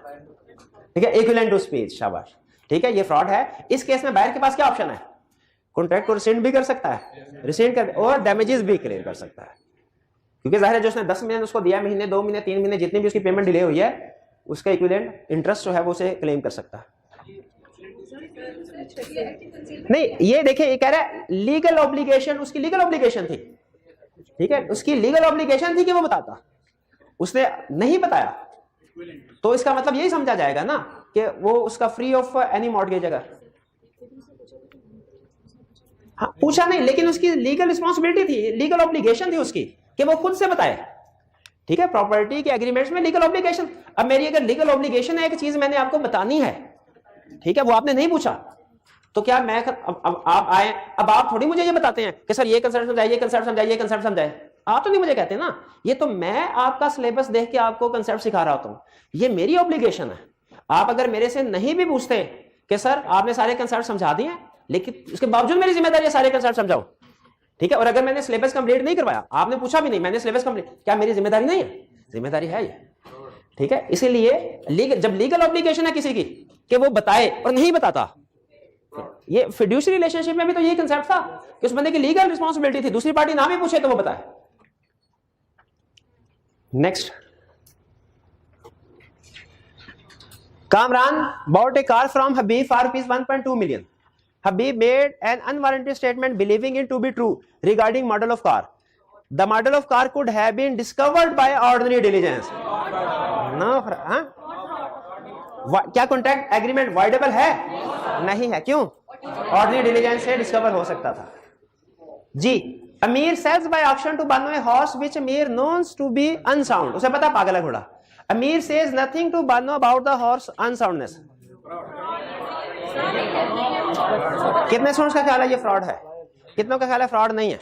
[SPEAKER 1] ठीक है, इक्विवेलेंट टू स्पीच, शाबाश। ठीक है, ये फ्रॉड है। इस केस में बायर के पास क्या ऑप्शन है? कॉन्ट्रैक्ट को रिसेंड भी कर सकता है, रिसेंड कर और डैमेजेस भी क्लेम कर सकता है, क्योंकि जाहिर है जो उसने 10 महीने उसको दिया, महीने 2 महीने 3 महीने जितनी भी उसकी पेमेंट डिले हुई है, उसका इक्विवेलेंट इंटरेस्ट जो है वो उसे क्लेम कर सकता है। नहीं, ये देखिए, ये कह रहा है लीगल ऑब्लिगेशन, उसकी लीगल ऑब्लिगेशन थी। ठीक है, उसकी लीगल ऑब्लिगेशन थी कि वो बताता, उसने नहीं बताया, तो इसका मतलब यही समझा जाएगा ना कि वो उसका फ्री ऑफ एनी मॉर्गेज। अगर हाँ पूछा नहीं, लेकिन उसकी लीगल रिस्पॉन्सिबिलिटी थी, लीगल ऑब्लिगेशन थी उसकी कि वो खुद से बताए। ठीक है, प्रॉपर्टी के एग्रीमेंट्स में लीगल ऑब्लिगेशन। अब मेरी अगर लीगल ऑब्लिगेशन है, एक चीज मैंने आपको बतानी है, ठीक है, वो आपने नहीं पूछा, तो क्या मैं अब आप आए, अब आप थोड़ी मुझे ये बताते हैं कि सर ये कंसेप्ट समझाइए, ये कंसेप्ट समझाइए, ये कंसेप्ट समझाए, आप तो नहीं मुझे कहते ना। ये तो मैं आपका सिलेबस देख के आपको कंसेप्ट सिखा रहा होता हूं, ये मेरी ऑब्लिगेशन है। आप अगर मेरे से नहीं भी पूछते कि सर आपने सारे कंसेप्ट समझा दिए, लेकिन उसके बावजूद मेरी जिम्मेदारी है सारे कंसेप्ट समझाओ। ठीक है, और अगर मैंने सिलेबस कंप्लीट नहीं करवाया, आपने पूछा भी नहीं, मैंने सिलेबस कंप्लीट, क्या मेरी जिम्मेदारी नहीं है? जिम्मेदारी है ये। ठीक है, इसीलिए जब लीगल ऑब्लिगेशन है किसी की कि वो बताए और नहीं बताता, ये फिड्यूशियरी रिलेशनशिप में भी तो यही कंसेप्ट था कि उस बंदे की लीगल रिस्पॉन्सिबिलिटी थी, दूसरी पार्टी ना भी पूछे तो वो बताए। Next, Kamran bought a car from Habib for ₹1.2 million. Habib made an unwarranted statement believing it to be true regarding model of car. The model of car could have been discovered by ordinary diligence. No, हाँ? क्या contract agreement voidable है? नहीं है। क्यों? Ordinary diligence से discover हो सकता था। जी, Amir sells by auction to Bano a horse which Amir knows to be unsound. उसे पता पागल है घोड़ा। Amir says nothing to Bano about the horse unsoundness. कितने स्टूडेंट्स का ख्याल है ये फ्रॉड है? कितनों का ख्याल है फ्रॉड नहीं है?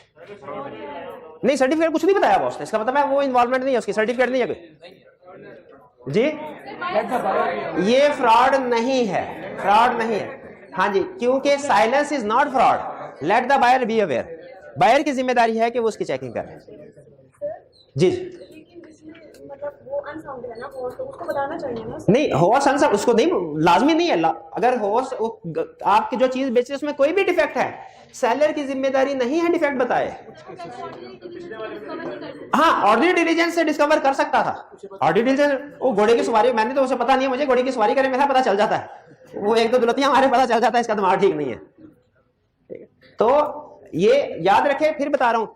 [SPEAKER 1] नहीं, सर्टिफिकेट कुछ नहीं बताया बॉस ने, इसका मतलब है वो इन्वॉल्वमेंट नहीं है, उसकी सर्टिफिकेट नहीं है कोई। जी, ये फ्रॉड नहीं है, फ्रॉड नहीं है। हाँ जी, क्योंकि silence is not fraud. Let the buyer be aware. Buyer की जिम्मेदारी है कि वो उसकी चेकिंग करे। जी,
[SPEAKER 2] मतलब वो अनसाउंड है ना, वो तो उसको बताना चाहिए ना।
[SPEAKER 1] नहीं, हॉर्स अनसाउंड उसको नहीं, लाजमी नहीं है। अगर हॉर्स आपकी जो चीज बेचे उसमें कोई भी डिफेक्ट है, सेलर की जिम्मेदारी नहीं है डिफेक्ट बताए। हाँ, ऑर्डिनरी डिलीजेंस से डिस्कवर कर सकता था। ऑर्डिनरी डिलीजेंस, वो घोड़े की सवारी, मैंने तो उसे पता नहीं है, मुझे घोड़े की सवारी करे मेरा पता चल जाता है। वो एक दो दुलतियां हमारे पता चल जाता है, इसका दिमाग ठीक नहीं है। तो ये याद रखे, फिर बता रहा हूं,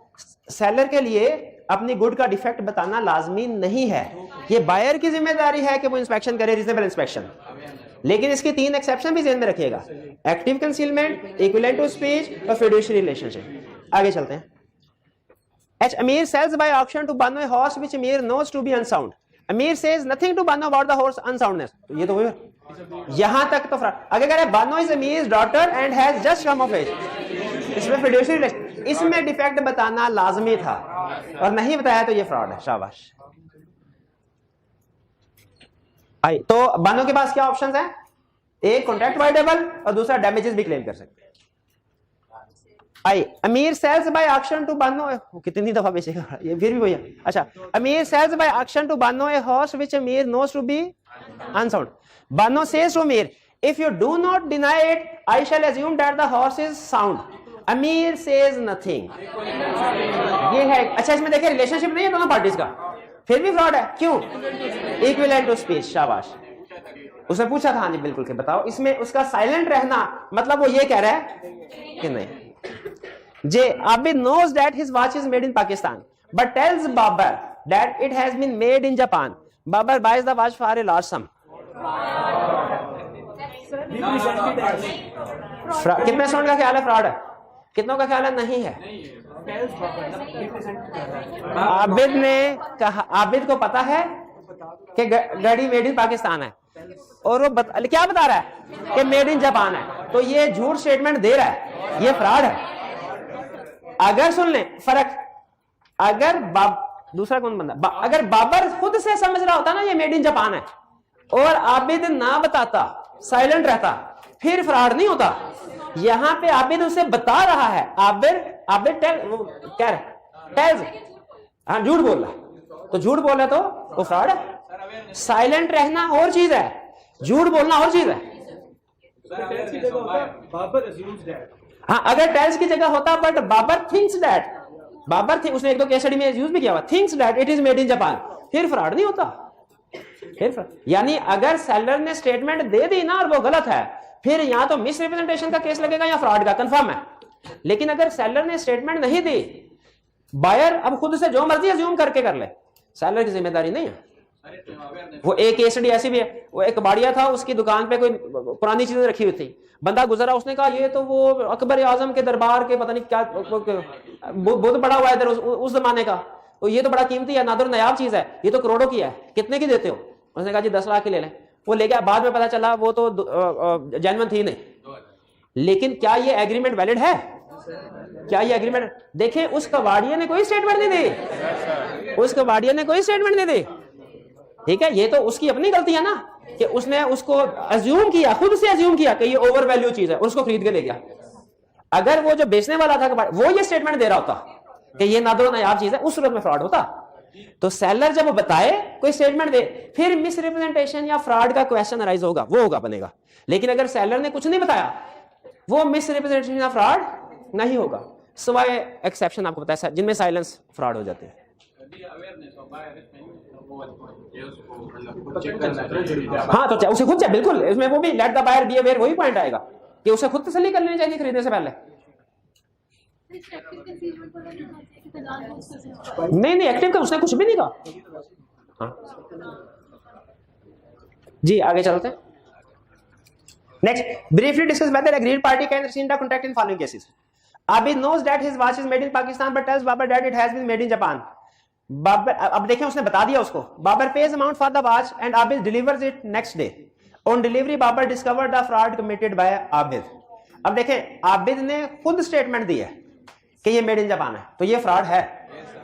[SPEAKER 1] सेलर के लिए अपनी गुड का डिफेक्ट बताना लाजमी नहीं है। ये बायर की जिम्मेदारी है कि वो इंस्पेक्शन करे, रीजनेबल इंस्पेक्शन। लेकिन इसके 3 एक्सेप्शन भी ध्यान में रखिएगा: active concealment, equivalent to speech और फिड्यूशियरी रिलेशनशिप। आगे चलते हैं। H Amir sells by auction to Bano a horse which Amir knows to be unsound. Amir says nothing to Bano about the horse unsoundness. तो ये तो वही, यहां तक तो फ्रॉड। अगर कह रहे Bano is Amir's daughter and has just come of age, इसमें फिड्यूशियरी रिलेशन, इसमें डिफेक्ट बताना लाजमी था और नहीं बताया तो ये फ्रॉड है। शाबाश। आई तो बानो के पास क्या ऑप्शंस हैं? एक कॉन्ट्रैक्ट वाइडेबल और दूसरा डैमेजेस भी क्लेम कर सकते हैं। I Amir sells by auction to Bano, कितनी दफा बेचेगा ये, फिर भी वही है। अच्छा, Amir sells by auction to Bano a horse which Amir knows to be unsound. Bano says to Amir, if you do not deny it, I shall assume that the horse is sound. अमीर says nothing. ये है। अच्छा, इसमें देखिए रिलेशनशिप नहीं है दोनों पार्टीज का, फिर भी फ्रॉड है। क्यों? Equivalent to speech. शाबाश। उसने पूछा था, हाँ जी बिल्कुल, के बताओ। इसमें उसका साइलेंट रहना मतलब वो ये कह रहा है कि नहीं। जे Abid knows that his watch is made in Pakistan but tells Babar that it has been made in Japan. Babar buys the watch for a large sum. कितने स्टूडेंट का ख्याल है फ्रॉड है? कितनों का ख्याल है? नहीं है। आबिद ने कहा, आबिद को पता है कि गाड़ी मेड इन पाकिस्तान है और वो क्या बता रहा है कि मेड इन जापान है, तो ये झूठ स्टेटमेंट दे रहा है, ये फ्रॉड है। अगर सुन लें फर्क, अगर दूसरा कौन बंदा, अगर बाबर खुद से समझ रहा होता ना ये मेड इन जापान है और आबिद ना बताता, साइलेंट रहता, फिर फ्रॉड नहीं होता। यहां पे आबिद उसे बता रहा है, आबिद क्या टेल्स, हाँ झूठ बोल रहा, तो झूठ बोला तो वो फ्रॉड है। साइलेंट रहना और चीज है, झूठ बोलना और चीज है। हाँ, अगर टेल्स की जगह होता बट बाबर थिंक्स दैट, उसने एक दो केस स्टडी में यूज भी किया हुआ, thinks that it is made in Japan, फिर फ्रॉड नहीं होता। यानी अगर सेलर ने स्टेटमेंट दे दी ना और वो गलत है, फिर या तो मिस रिप्रेजेंटेशन का केस लगेगा या फ्रॉड का, कंफर्म है। लेकिन अगर सेलर ने स्टेटमेंट नहीं दी, बायर अब खुद से जो मर्जी अज्यूम करके कर ले, सेलर की जिम्मेदारी नहीं है। वो एक केस स्टडी ऐसी भी है, वो एक कबाड़िया था, उसकी दुकान पे कोई पुरानी चीजें रखी हुई थी, बंदा गुजरा, उसने कहा ये तो वो अकबर आजम के दरबार के पता नहीं क्या बुद्ध पड़ा हुआ है इधर उस जमाने का, तो ये तो बड़ा कीमती है, नादर नायाब चीज है, ये तो करोड़ों की है, कितने की देते हो? उसने कहा जी 10 लाख की ले लें। वो ले गया, बाद में पता चला वो तो जेन्युइन थी नहीं। लेकिन क्या ये एग्रीमेंट वैलिड है? क्या ये एग्रीमेंट? देखें, उस कबाड़िया ने कोई स्टेटमेंट नहीं दी, उस कबाड़िया ने कोई स्टेटमेंट नहीं दी, ठीक है। ये तो उसकी अपनी गलती है ना कि उसने उसको अज्यूम किया, खुद से अज्यूम किया कि ये ओवर वैल्यू चीज है, उसको खरीद के ले गया। अगर वो जो बेचने वाला था वो ये स्टेटमेंट दे रहा होता कि ये नादर नायाब चीज है, उस सूरत में फ्रॉड होता। तो सेलर जब वो बताए, कोई स्टेटमेंट दे, फिर मिस रिप्रेजेंटेशन या फ्रॉड का क्वेश्चन अराइज होगा, वो होगा बनेगा। लेकिन अगर सेलर ने कुछ नहीं बताया, वो मिस रिप्रेजेंटेशन या फ्रॉड नहीं होगा, सिवाय एक्सेप्शन आपको पता है जिनमें साइलेंस फ्रॉड हो जाते हैं। हाँ, तो उसे खुद से बिल्कुल इसमें वो भी let the buyer be aware, वही पॉइंट आएगा कि उसे खुद तसल्ली कर लेनी चाहिए खरीदने से पहले। नहीं, एक्टिव का उसने कुछ भी नहीं कहा। हाँ जी, आगे चलते हैं। Next, briefly discuss weather agreed party can rescind the contract in following cases. Abid knows that his watch is made in Pakistan but tells Babar that it has been made in Japan. Babar, अब देखें, उसने बता दिया उसको, Babar pays amount for the watch and Abid delivers it next day. On delivery, Babar discovered the fraud committed by Abid. अब देखें, आबिद ने खुद स्टेटमेंट दी है कि ये मेड इन जापान है, तो ये फ्रॉड है,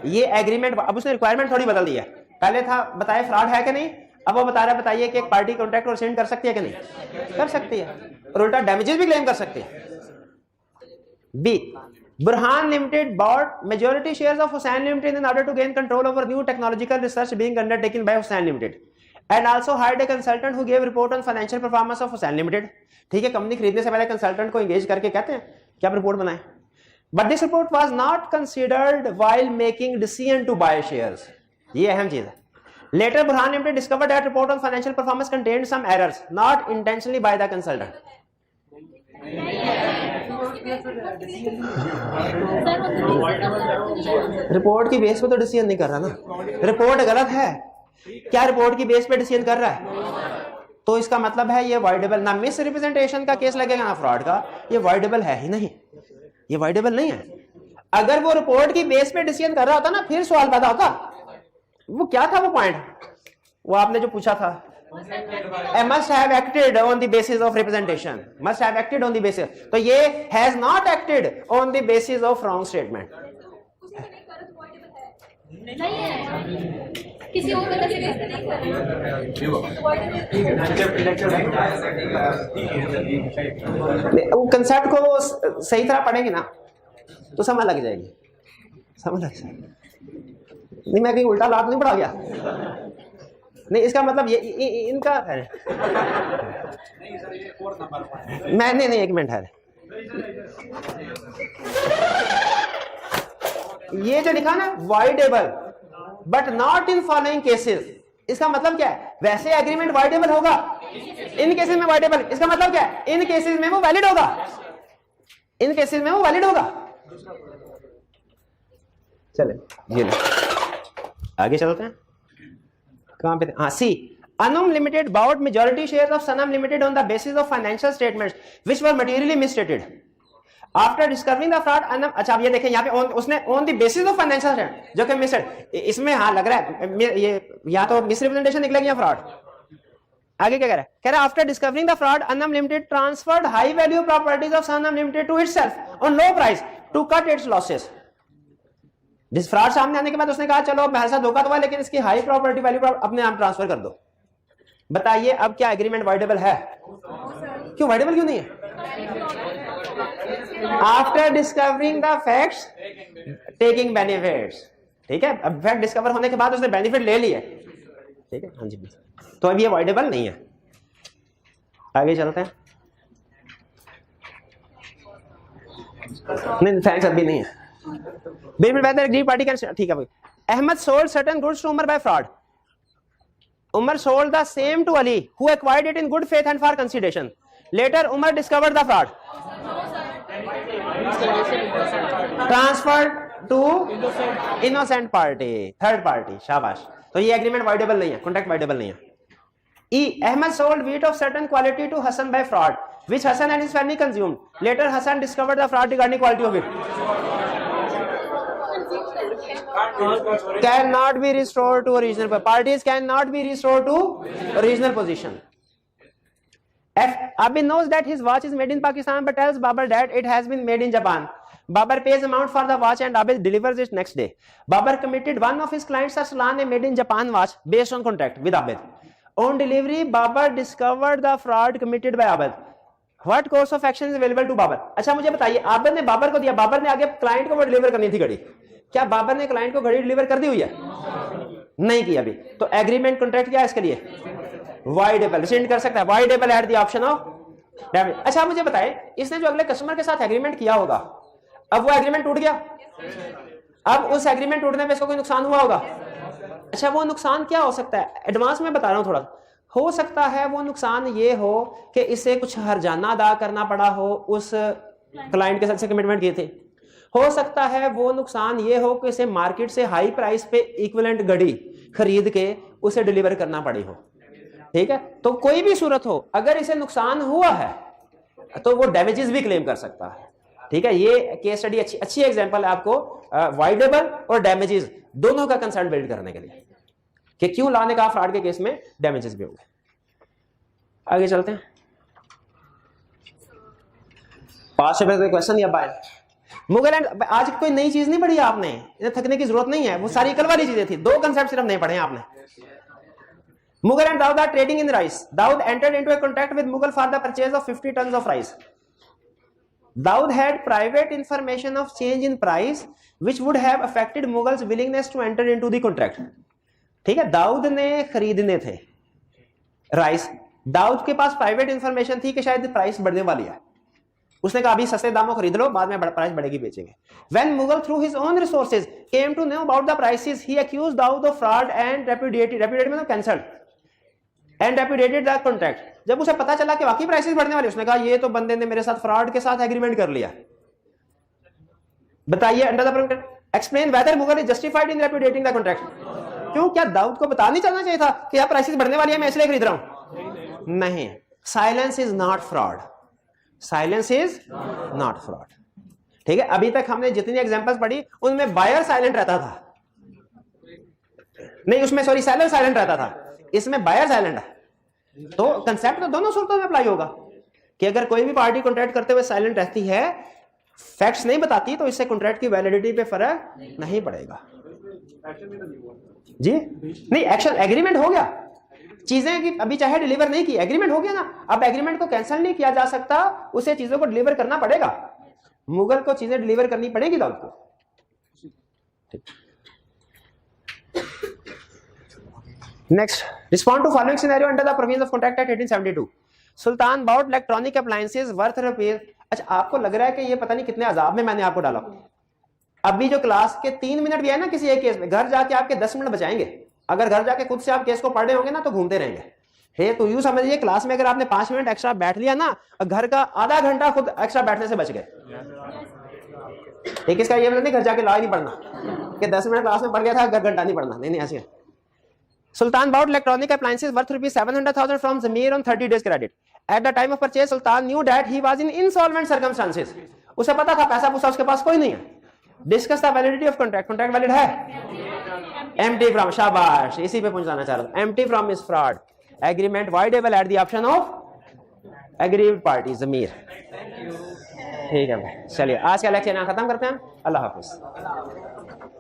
[SPEAKER 1] ये एग्रीमेंट। अब उसने रिक्वायरमेंट थोड़ी बदल दी है, पहले था बताए फ्रॉड है कि नहीं, अब वो बता रहा है बताइए कि एक पार्टी कॉन्ट्रैक्ट को rescind कर सकती है कि नहीं, कर सकती है, और उल्टा डैमेजेस भी क्लेम कर सकती है। B, Burhan Limited bought majority shares of Hussain Limited in order to gain control over new technological research being undertaken by Hussain Limited and also hired a consultant who gave report on financial performance of Hussain Limited. ठीक है, company खरीदने से पहले consultant को engage करके कहते हैं कि आप रिपोर्ट बनाएं, but this report was not considered while making decision to buy shares. ये अहम चीज है। Later Burhan Limited discovered that report on financial performance contained some errors not intentionally by the consultant. Report की base पे तो decision नहीं कर रहा ना, रिपोर्ट गलत है, क्या रिपोर्ट की बेस पे डिसीजन कर रहा है, तो इसका मतलब है ये वाइडेबल ना, मिस रिप्रेजेंटेशन का केस लगेगा ना फ्रॉड का, ये वाइडेबल है ही नहीं, ये वाइडेबल नहीं है। अगर वो रिपोर्ट की बेस पे डिसीजन कर रहा होता ना, फिर सवाल पैदा होता, वो क्या था वो पॉइंट, वो आपने जो पूछा था, must have acted on the basis of representation, must have acted on the basis, तो ये has not acted on the basis of wrong statement।
[SPEAKER 2] नहीं है, किसी और वजह से नहीं कर रहे।
[SPEAKER 1] वो कंसेप्ट को सही तरह पढ़ेंगे ना तो समझ लग जाएगी, समझ लग जाएगी। नहीं, मैं कहीं उल्टा लाभ नहीं पढ़ा गया, नहीं, इसका मतलब ये इनका है, मैं नहीं, एक मिनट है, ये जो लिखा ना voidable but not in following cases, इसका मतलब क्या है, वैसे एग्रीमेंट वाइडेबल होगा, इन केसेस में वाइडेबल, इसका मतलब क्या है, इन केसेस में वो वैलिड होगा, इन केसेस में वो वैलिड होगा। चले ये आगे चलते हैं, कहां पे थे? हाँ, सी, Anum Limited bought majority shares of Sanam Limited on the basis of financial statements which were materially misstated. After discovering the fraud, अच्छा अब ये देखें यहाँ पे उसने on the basis of financial जो कि मिस, इसमें हाँ लग रहा है ये या तो मिसरिप्रेजेंटेशन निकलेगी या फ्रॉड। आगे क्या कह रहा है, कह रहा है after discovering the fraud Anam limited transferred high value properties of Sanam limited to itself on low price to cut its losses. जिस फ्रॉड सामने आने के बाद उसने कहा चलो मेरे साथ धोखा तो हुआ लेकिन इसकी हाई प्रॉपर्टी वैल्यू अपने आप ट्रांसफर कर दो। बताइए अब क्या एग्रीमेंट वाइडेबल है? क्यों वाइडेबल क्यों नहीं है? After discovering the facts taking benefits, ठीक है, अब फैक्ट डिस्कवर होने के बाद उसने बेनिफिट ले लिए, ठीक है, हाँ जी, तो अब ये वाइडेबल नहीं है। आगे चलते हैं, नहीं थैंक्स अभी नहीं है। पार्टी कैन, ठीक है भाई। Ahmad sold certain goods to Umar by fraud. Umar sold the same to Ali, who acquired it in good faith and for consideration. Later, Umar discovered the fraud. Transferred to innocent party, third party. शाबाश। तो ये agreement voidable नहीं है, contract voidable नहीं है। E. Ahmed sold wheat of certain quality to Hassan by fraud, which Hassan and his family consumed. Later, Hassan discovered the fraud regarding quality of it. Cannot be restored to original. Parties cannot be restored to original position. F. Abid knows that his watch is made in Pakistan but tells Babar that it has been made in Japan. Babar pays amount for the watch and Abid delivers it next day. Babar committed one of his clients Arslan a made in Japan watch based on contract with Abid. On delivery, Babar discovered the fraud committed by Abid. What course of action is available to Babar? अच्छा मुझे बताइए, आबिद ने बाबर को दिया, बाबर ने आगे client को वो डिलीवर करनी थी घड़ी, क्या बाबर ने क्लाइंट को घड़ी डिलीवर कर दी हुई है? नहीं की अभी, तो एग्रीमेंट कॉन्ट्रैक्ट क्या है इसके लिए? वाइडेबल, रिसेंड कर सकता है, voidable at the option of damage. अच्छा मुझे बताएं, इसने जो अगले कस्टमर के साथ एग्रीमेंट किया होगा, अब वो एग्रीमेंट टूट गया, अब उस एग्रीमेंट टूटने में इसको कोई नुकसान हुआ होगा? अच्छा वो नुकसान क्या हो सकता है, एडवांस में बता रहा हूं थोड़ा, हो सकता है वो नुकसान ये हो कि इसे कुछ हर्जाना अदा करना पड़ा हो उस क्लाइंट के साथ से कमिटमेंट किए थे, हो सकता है वो नुकसान ये हो कि इसे मार्केट से हाई प्राइस पे इक्विवेलेंट घड़ी खरीद के उसे डिलीवर करना पड़ी हो, ठीक है, तो कोई भी सूरत हो अगर इसे नुकसान हुआ है तो वो डैमेजेस भी क्लेम कर सकता है, ठीक है। ये केस स्टडी अच्छी एग्जांपल है आपको वाइडेबल और डैमेजेस दोनों का कंसर्न बिल्ड करने के लिए कि क्यों लॉ ने कहा फ्रॉड के केस में डैमेजेस भी होंगे। आगे चलते हैं, 5 रुपए का क्वेश्चन या बाय मुगल एंड, आज कोई नई चीज नहीं पढ़ी आपने, इन्हें थकने की जरूरत नहीं है, वो सारी कल वाली चीजें थी, 2 कंसेप्ट सिर्फ नहीं पढ़े हैं आपने। Mughal and Daud are trading in rice. Daud entered into a contract with Mughal for the purchase of 50 tons of rice. Daud had private information of change in price which would have affected Mughal's willingness to enter into the contract. ठीक है, दाऊद ने खरीदने थे rice, Dawood के पास private information थी कि शायद price बढ़ने वाली है, उसने कहा अभी सस्ते दामों खरीद लो, बाद में प्राइस बढ़ेगी बेचेंगे। When Mughal through his own resources came to know about the prices, he accused Daud of fraud and repudiated मतलब cancelled and repudiated the contract. जब उसे पता चला कि वाकई प्राइसेस बढ़ने वाली, उसने कहा ये तो बंदे ने मेरे साथ फ्रॉड के साथ एग्रीमेंट कर लिया। बताइए under the explain whether Mughal is justified in repudiating the contract. क्यों, क्या दाऊद को बता नहीं चलना चाहिए था कि यार प्राइसेस बढ़ने वाली है मैं इसलिए खरीद रहा हूं? नहीं, silence is not fraud, silence is not fraud, ठीक है। अभी तक हमने जितनी एग्जांपल्स पढ़ी उनमें बायर साइलेंट रहता था, नहीं उसमें सॉरी सेलर साइलेंट रहता था, इसमें बायर साइलेंट है, तो कंसेप्ट तो दोनों सूरतों में अप्लाई होगा कि अगर कोई भी पार्टी कॉन्ट्रैक्ट करते हुए साइलेंट रहती है, फैक्ट्स नहीं बताती, तो इससे कॉन्ट्रैक्ट की वैलिडिटी पे फर्क नहीं पड़ेगा जी। नहीं एक्शन एग्रीमेंट हो गया, चीजें कि अभी चाहे डिलीवर नहीं की, एग्रीमेंट हो गया ना, अब एग्रीमेंट को कैंसिल नहीं किया जा सकता, उसे चीजों को डिलीवर करना पड़ेगा, मुगल को चीजें डिलीवर करनी पड़ेगी दाऊद को, ठीक। Next, respond to following scenario under the provisions of contract act 1872. Sultan bought electronic appliances worth rupees. अच्छा आपको लग रहा है कि ये पता नहीं कितने अजाब में मैंने आपको डाला, अभी जो क्लास के 3 मिनट भी है ना किसी एक केस में, घर जाके आपके 10 मिनट बचाएंगे, अगर घर जाके खुद से आप केस को पढ़ रहे होंगे ना तो घूमते रहेंगे। हे तो यूं समझिए क्लास में अगर आपने 5 मिनट एक्स्ट्रा बैठ लिया ना, घर का आधा घंटा खुद एक्स्ट्रा बैठने से बच गए। एक इसका ये मतलब नहीं घर जाके ला ही नहीं पढ़ना कि 10 मिनट क्लास में पढ़ गया था, घर घंटा नहीं पढ़ना, नहीं ऐसे। Sultan bought electronic appliances worth rupees 700,000 from Zamir on 30 days credit. At the time of purchase, Sultan knew that he was in insolvent circumstances. उसे पता था, पैसा पूछा, उसके पास कोई नहीं है। Discuss the validity of contract, contract valid है। एम्प्टी फ्रॉम, शाबाश, इसी पे पहुंचाना चाह रहा था। Empty from is fraud, agreement voidable at the option of aggrieved party Zamir. ठीक है भाई, चलिए आज का लेक्चर यहाँ खत्म करते हैं। अल्लाह हाफिज।